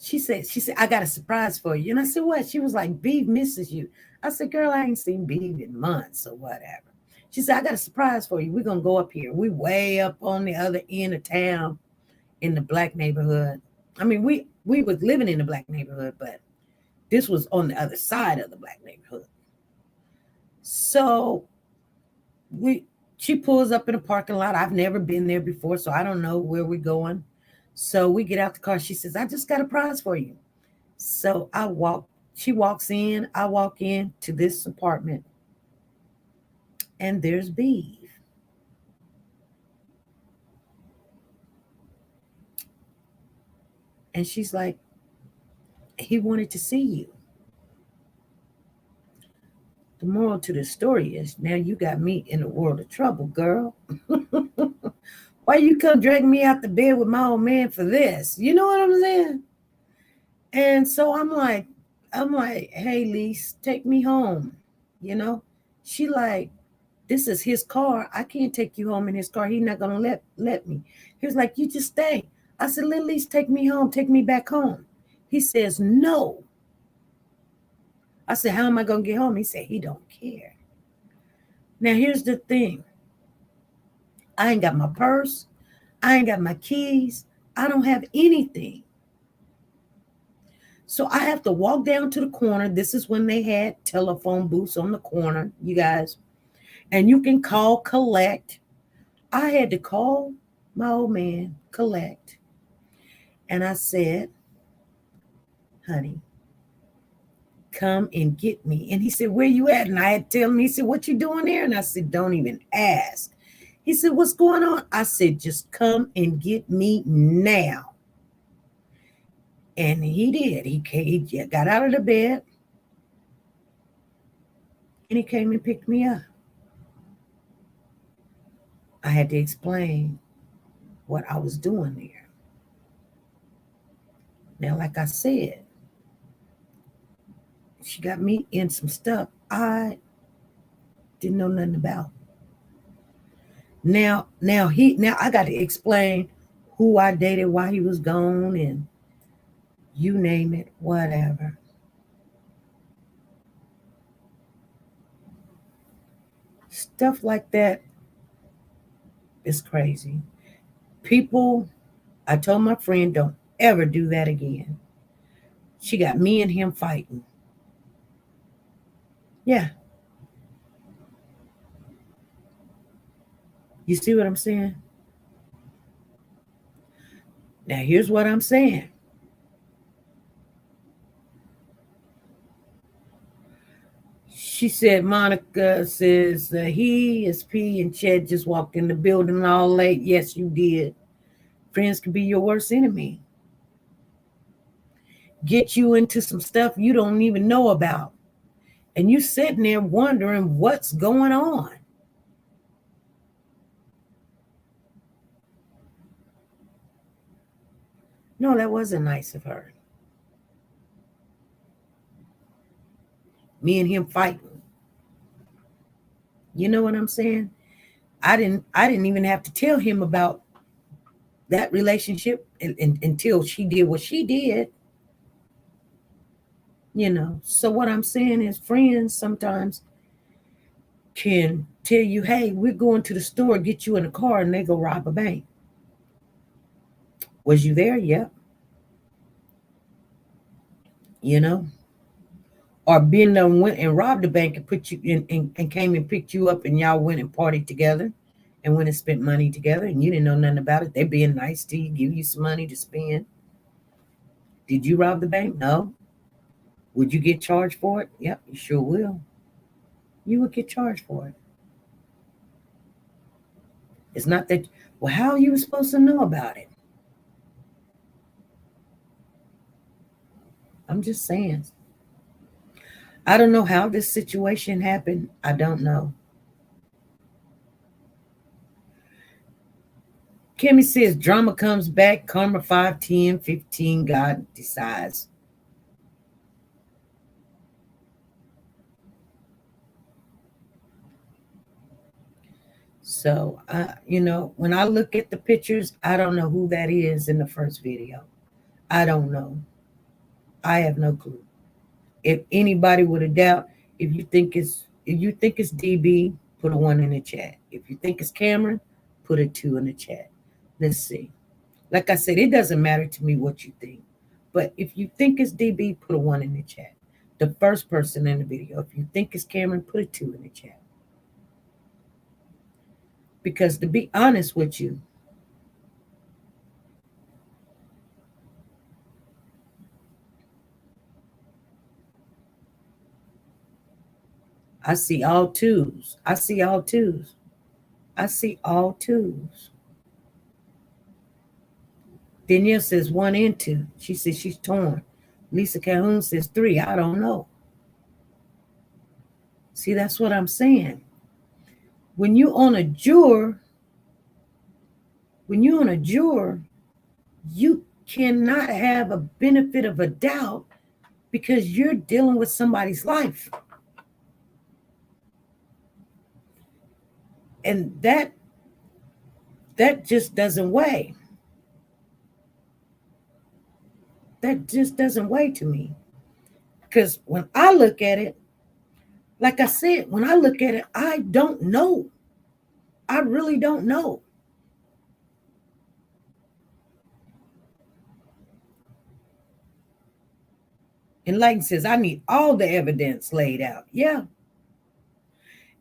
A: she said, I got a surprise for you. And I said, what? She was like, Beeve misses you. I said, girl, I ain't seen Beeve in months or whatever. She said, I got a surprise for you. We're going to go up here. We way up on the other end of town in the black neighborhood. I mean, we was living in the black neighborhood, but this was on the other side of the black neighborhood. So she pulls up in a parking lot. I've never been there before, so I don't know where we're going. So we get out the car. She says, I just got a prize for you. So she walks in. I walk in to this apartment. And there's Beeve. And she's like, he wanted to see you. The moral to the story is, now you got me in a world of trouble, girl. Why you come dragging me out the bed with my old man for this? You know what I'm saying? And so I'm like, hey, Lise, take me home. She like, this is his car. I can't take you home in his car. He's not going to let me. He was like, you just stay. I said, let Lise take me home. Take me back home. He says, no. I said, how am I going to get home? He said, he don't care. Now, here's the thing. I ain't got my purse. I ain't got my keys. I don't have anything. So I have to walk down to the corner. This is when they had telephone booths on the corner, you guys. And you can call collect. I had to call my old man collect. And I said, honey, come and get me. And he said, where you at? And I had to tell him, he said, what you doing there? And I said, don't even ask. He said, what's going on? I said, just come and get me now. And he did. He got out of the bed and he came and picked me up. I had to explain what I was doing there. Now, like I said, she got me in some stuff I didn't know nothing about. Now I got to explain who I dated while he was gone and you name it, whatever. Stuff like that is crazy. People, I told my friend, don't ever do that again. She got me and him fighting. Yeah. You see what I'm saying? Now, here's what I'm saying. She said, Monica says, he is P and Chet just walked in the building all late. Yes, you did. Friends can be your worst enemy. Get you into some stuff you don't even know about. And you sitting there wondering what's going on. No, that wasn't nice of her. Me and him fighting. You know what I'm saying? I didn't even have to tell him about that relationship until she did what she did. You know, so what I'm saying is friends sometimes can tell you, hey, we're going to the store, get you in a car, and they go rob a bank. Was you there? Yep. You know? Or been there, went and robbed the bank and put you in and came and picked you up and y'all went and partied together and went and spent money together and you didn't know nothing about it. They being nice to you, give you some money to spend. Did you rob the bank? No. Would you get charged for it? Yep, you sure will. You would get charged for it. It's not that, well, how are you supposed to know about it? I'm just saying. I don't know how this situation happened. I don't know. Kimmy says drama comes back, karma 5, 10, 15, God decides. So, you know, when I look at the pictures, I don't know who that is in the first video. I don't know. I have no clue. If anybody would have doubt, if you think it's DB, put a 1 in the chat. If you think it's Cameron, put a 2 in the chat. Let's see. Like I said, it doesn't matter to me what you think. But if you think it's DB, put a 1 in the chat. The first person in the video. If you think it's Cameron, put a 2 in the chat. Because to be honest with you, I see all 2s. I see all 2s. I see all 2s. Danielle says 1 and 2. She says she's torn. Lisa Calhoun says 3. I don't know. See, that's what I'm saying. When you on a juror, you cannot have a benefit of a doubt because you're dealing with somebody's life. And that just doesn't weigh. That just doesn't weigh to me. Because when I look at it, like I said, when I look at it, I don't know. I really don't know. Enlightened says, I need all the evidence laid out. Yeah.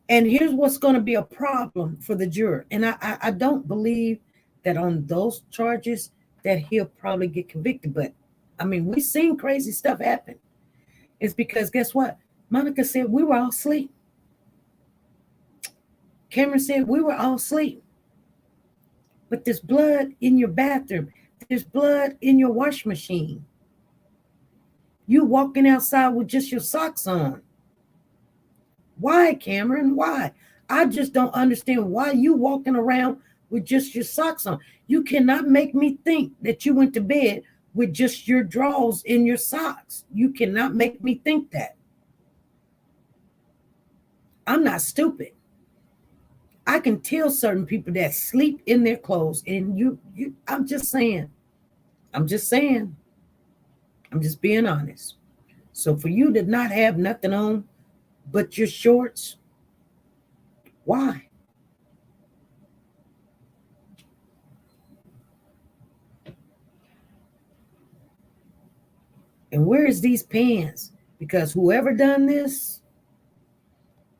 A: And here's what's going to be a problem for the juror. And I don't believe that on those charges that he'll probably get convicted. But, I mean, we've seen crazy stuff happen. It's because, guess what? Monica said we were all asleep. Cameron said we were all asleep. But there's blood in your bathroom. There's blood in your wash machine. You walking outside with just your socks on. Why, Cameron? Why? I just don't understand why you walking around with just your socks on. You cannot make me think that you went to bed with just your drawers in your socks. You cannot make me think that. I'm not stupid. I can tell certain people that sleep in their clothes, and I'm just saying. I'm just being honest. So for you to not have nothing on but your shorts, why? And where is these pants? Because whoever done this,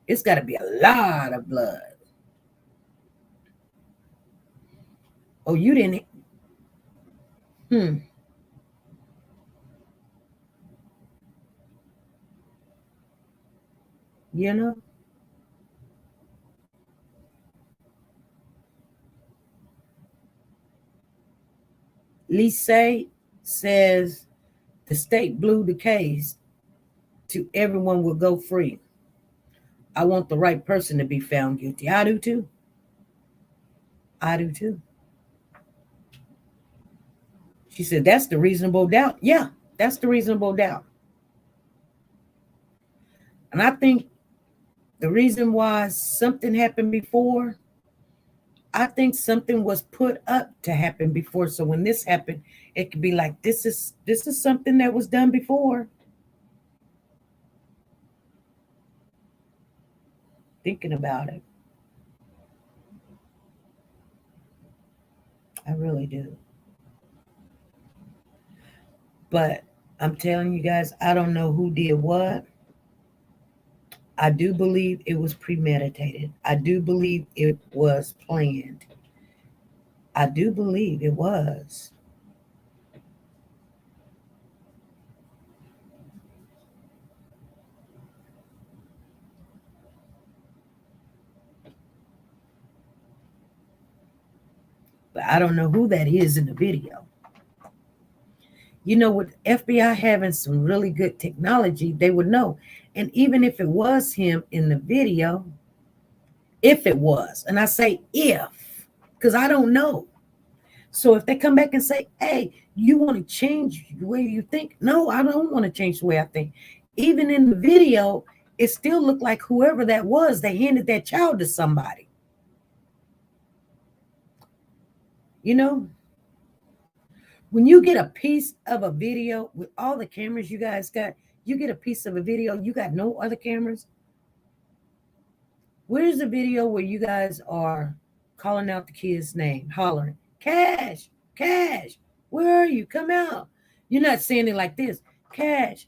A: it's got to be a lot of blood. Oh, you didn't. You know? Lisa says the state blew the case to everyone will go free. I want the right person to be found guilty. I do too. I do too. She said, that's the reasonable doubt. Yeah, that's the reasonable doubt. And I think the reason why something happened before, I think something was put up to happen before. So when this happened, it could be like, this is something that was done before. Thinking about it. I really do. But I'm telling you guys, I don't know who did what. I do believe it was premeditated. I do believe it was planned. I do believe it was. But I don't know who that is in the video. You know, with FBI having some really good technology, they would know. And even if it was him in the video, if it was, and I say if, because I don't know. So if they come back and say, hey, you want to change the way you think? No, I don't want to change the way I think. Even in the video, it still looked like whoever that was, they handed that child to somebody. You know, when you get a piece of a video with all the cameras you guys got, you get a piece of a video, you got no other cameras. Where's the video where you guys are calling out the kid's name, hollering, Cash, Cash, where are you? Come out. You're not saying it like this. Cash,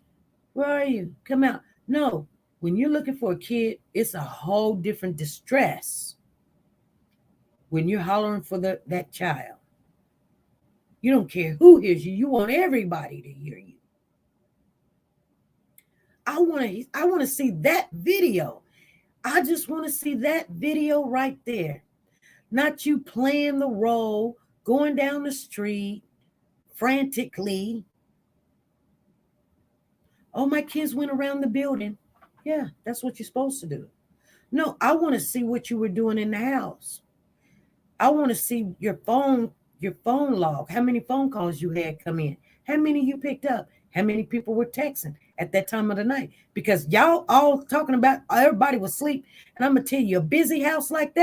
A: where are you? Come out. No, when you're looking for a kid, it's a whole different distress when you're hollering for that child. You don't care who hears you. You want everybody to hear you. I want to see that video. I just want to see that video right there. Not you playing the role, going down the street frantically. Oh, my kids went around the building. Yeah, that's what you're supposed to do. No, I want to see what you were doing in the house. I want to see your phone log, how many phone calls you had come in, how many you picked up, how many people were texting at that time of the night. Because y'all all talking about everybody was asleep. And I'm going to tell you, a busy house like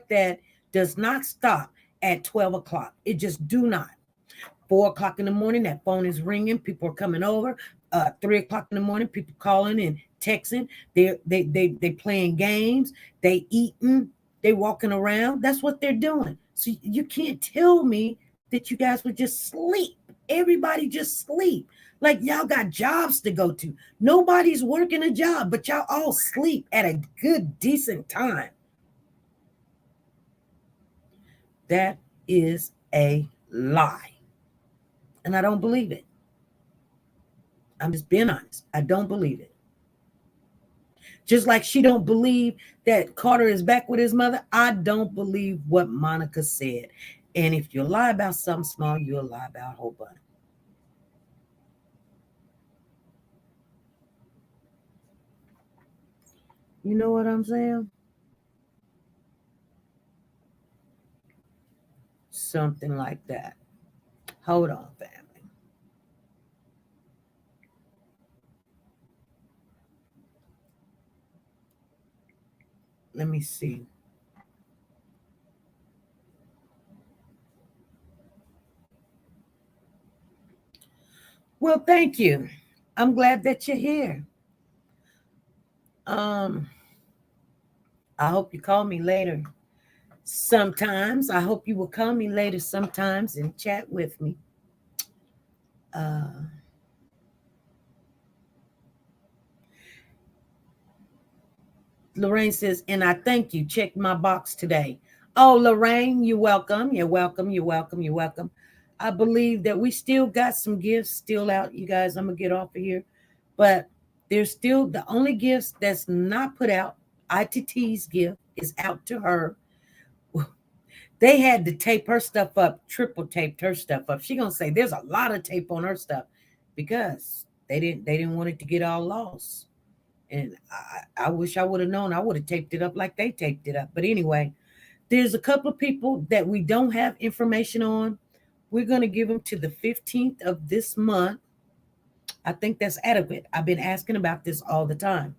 A: that does not stop at 12 o'clock. It just do not. 4 o'clock in the morning, that phone is ringing. People are coming over. 3 o'clock in the morning, people calling and texting. They playing games. They eating. They walking around. That's what they're doing. So you can't tell me that you guys would just sleep Everybody just sleep. Like y'all got jobs to go to. Nobody's working a job, but y'all all sleep at a good, decent time. That is a lie. And I don't believe it. I'm just being honest. I don't believe it. Just like she don't believe that Carter is back with his mother, I don't believe what Monica said. And if you lie about something small, you'll lie about a whole bunch. You know what I'm saying? Something like that. Hold on, family. Let me see. Well, thank you. I'm glad that you're here. I hope you call me later. Sometimes I hope you will call me later sometimes and chat with me. Lorraine says, and I thank you. Check my box today. Oh, Lorraine, you're welcome. You're welcome. You're welcome. You're welcome. I believe that we still got some gifts still out, you guys. I'm going to get off of here. But there's still the only gifts that's not put out. ITT's gift is out to her. They had to tape her stuff up, triple taped her stuff up. She gonna say there's a lot of tape on her stuff because they didn't want it to get all lost. And I wish I would have known. I would have taped it up like they taped it up. But anyway, there's a couple of people that we don't have information on. We're gonna give them to the 15th of this month. I think that's adequate. I've been asking about this all the time.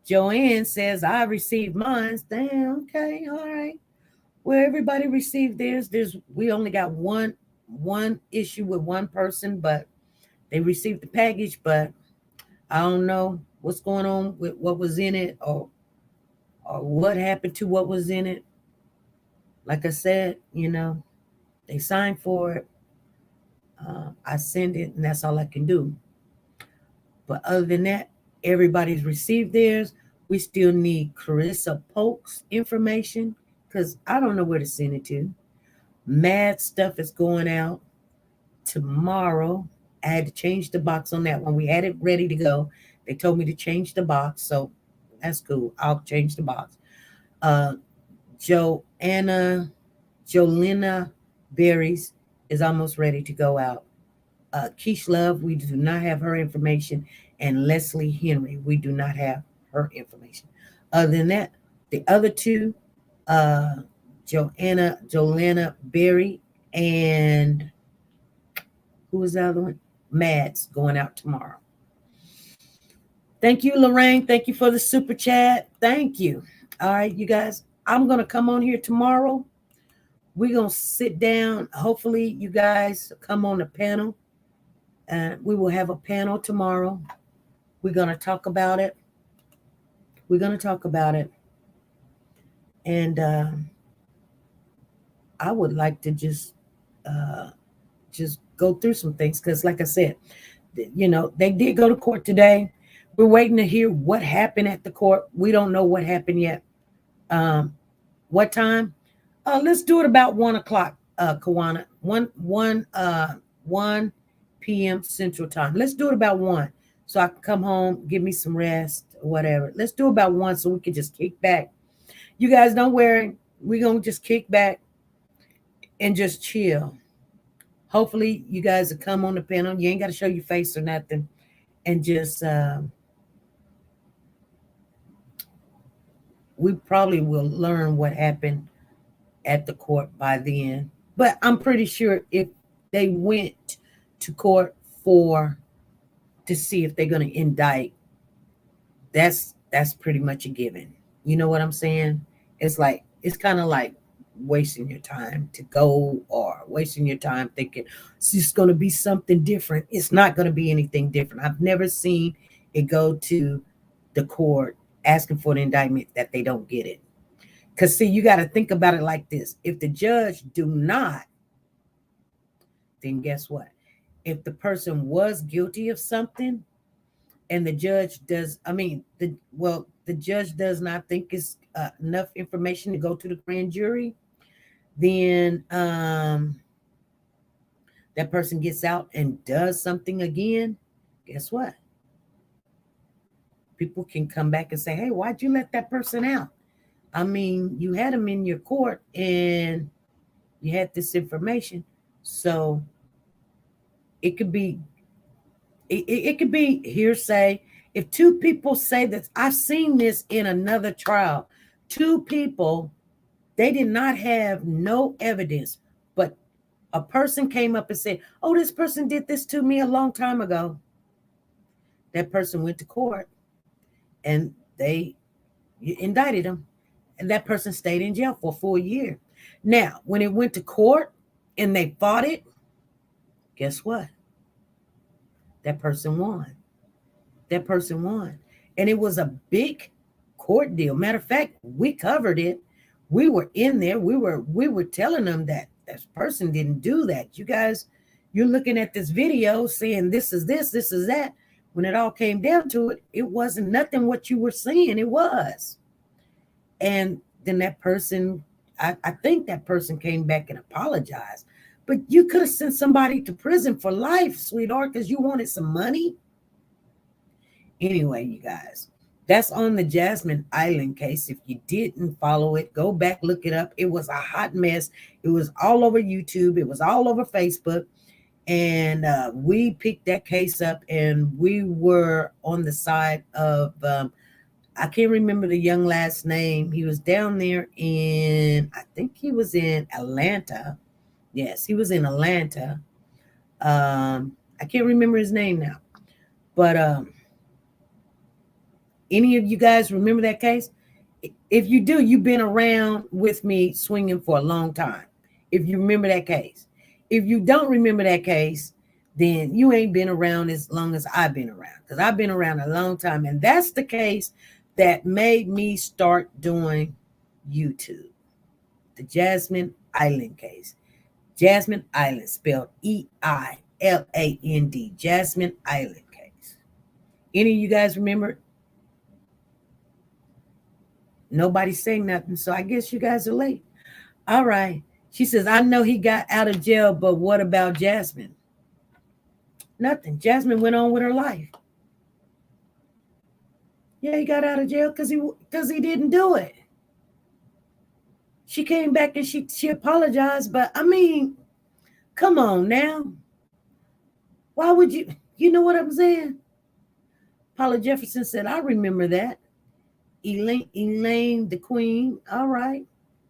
A: Joanne says I received mine. Damn, okay, all right. Where everybody received theirs. We only got one issue with one person, but they received the package, but I don't know what's going on with what was in it or what happened to what was in it. Like I said, they signed for it. I send it, and that's all I can do. But other than that, everybody's received theirs. We still need Carissa Polk's information because I don't know where to send it to. Mad stuff is going out tomorrow. I had to change the box on that one. We had it ready to go. They told me to change the box, so that's cool. I'll change the box. Jolena Berries is almost ready to go out. Keish Love, we do not have her information, and Leslie Henry, we do not have her information. Other than that, the other two, Jolena Berry, and who was the other one? Mads going out tomorrow. Thank you, Lorraine. Thank you for the super chat. Thank you. All right, you guys, I'm going to come on here tomorrow. We're going to sit down. Hopefully, you guys come on the panel. And we will have a panel tomorrow. We're going to talk about it. And I would like to just go through some things because, like I said, they did go to court today. We're waiting to hear what happened at the court. We don't know what happened yet. What time? Let's do it about 1 o'clock, Kawana. 1 p.m. Central Time. Let's do it about 1 so I can come home, give me some rest, or whatever. Let's do about 1 so we can just kick back. You guys don't worry. We're going to just kick back and just chill. Hopefully, you guys will come on the panel. You ain't got to show your face or nothing. And just, we probably will learn what happened at the court by then. But I'm pretty sure if they went to court to see if they're going to indict, that's pretty much a given. You know what I'm saying? It's kind of like wasting your time to go or wasting your time thinking it's just going to be something different. It's not going to be anything different. I've never seen it go to the court asking for an indictment that they don't get it. Because see, you got to think about it like this. If the judge do not then guess what? If the person was guilty of something and the judge does, the judge does not think it's enough information to go to the grand jury, then that person gets out and does something again, guess what? People can come back and say, hey, why'd you let that person out? I mean, you had them in your court and you had this information. So it could be hearsay. If two people say that, I've seen this in another trial. Two people, they did not have no evidence, but a person came up and said, oh, this person did this to me a long time ago. That person went to court and they indicted him. And that person stayed in jail for a full year. Now, when it went to court and they fought it, guess what? That person won. That person won. And it was a big court deal. Matter of fact, we covered it. We were in there. We were telling them that this person didn't do that. You guys, you're looking at this video saying this is this is that. When it all came down to it, it wasn't nothing what you were saying. It was. And then that person, I think that person came back and apologized. But you could have sent somebody to prison for life, sweetheart, because you wanted some money. Anyway, you guys, that's on the Jasmine Island case. If you didn't follow it, go back, look it up. It was a hot mess. It was all over YouTube. It was all over Facebook. And we picked that case up and we were on the side of, I can't remember the young lad's name. He was down there I think he was in Atlanta. Yes, he was in Atlanta. I can't remember his name now. But any of you guys remember that case? If you do, you've been around with me swinging for a long time. If you remember that case. If you don't remember that case, then you ain't been around as long as I've been around. Because I've been around a long time. And that's the case that made me start doing YouTube. The Jasmine Island case. Jasmine Island, spelled E-I-L-A-N-D. Jasmine Island case. Any of you guys remember? Nobody's saying nothing, so I guess you guys are late. All right. She says, I know he got out of jail, but what about Jasmine? Nothing. Jasmine went on with her life. Yeah, he got out of jail because he didn't do it. She came back and she apologized, but I mean, come on now. Why would you know what I'm saying? Paula Jefferson said, I remember that. Elaine the Queen. All right.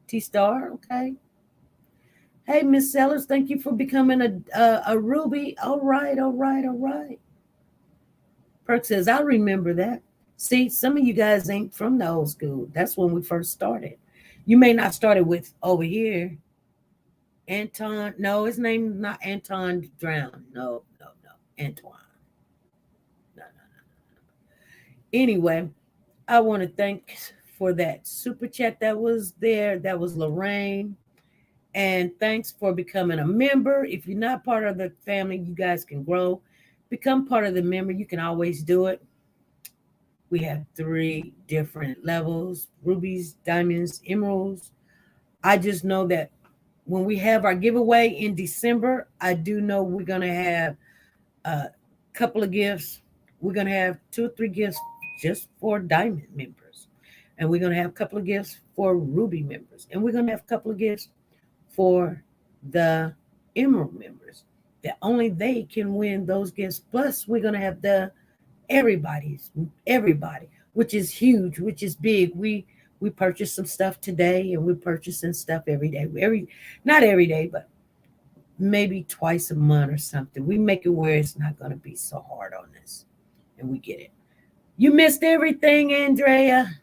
A: T-Star. Okay. Hey, Miss Sellers, thank you for becoming a Ruby. All right. Perk says, I remember that. See, some of you guys ain't from the old school. That's when we first started. You may not started with over here. Anton. No, his name's not Anton Drown. No. Antoine. No. Anyway, I want to thank for that super chat that was there. That was Lorraine. And thanks for becoming a member. If you're not part of the family, you guys can grow. Become part of the member. You can always do it. We have 3 different levels: rubies, diamonds, emeralds. I just know that when we have our giveaway in December, I do know we're going to have a couple of gifts. We're going to have 2 or 3 gifts just for diamond members. And we're going to have a couple of gifts for ruby members. And we're going to have a couple of gifts for the emerald members, that only they can win those gifts. Plus, we're going to have the everybody, which is huge, which is big. We purchased some stuff today, and we're purchasing stuff every day. Not every day, but maybe twice a month or something. We make it where it's not going to be so hard on us, and we get it. You missed everything, Andrea.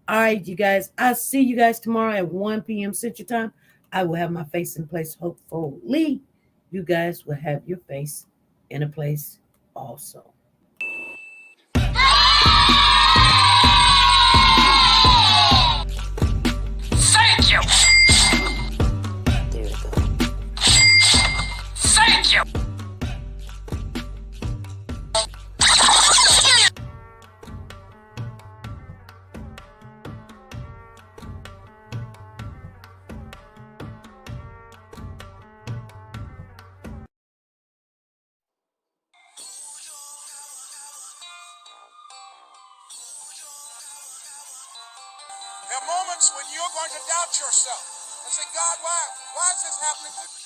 A: All right, you guys. I'll see you guys tomorrow at 1 p.m. Central Time. I will have my face in place. Hopefully, you guys will have your face in a place also.
C: Thank you. There we go. Thank
E: There are moments when you're going to doubt yourself and say, God, why is this happening to me?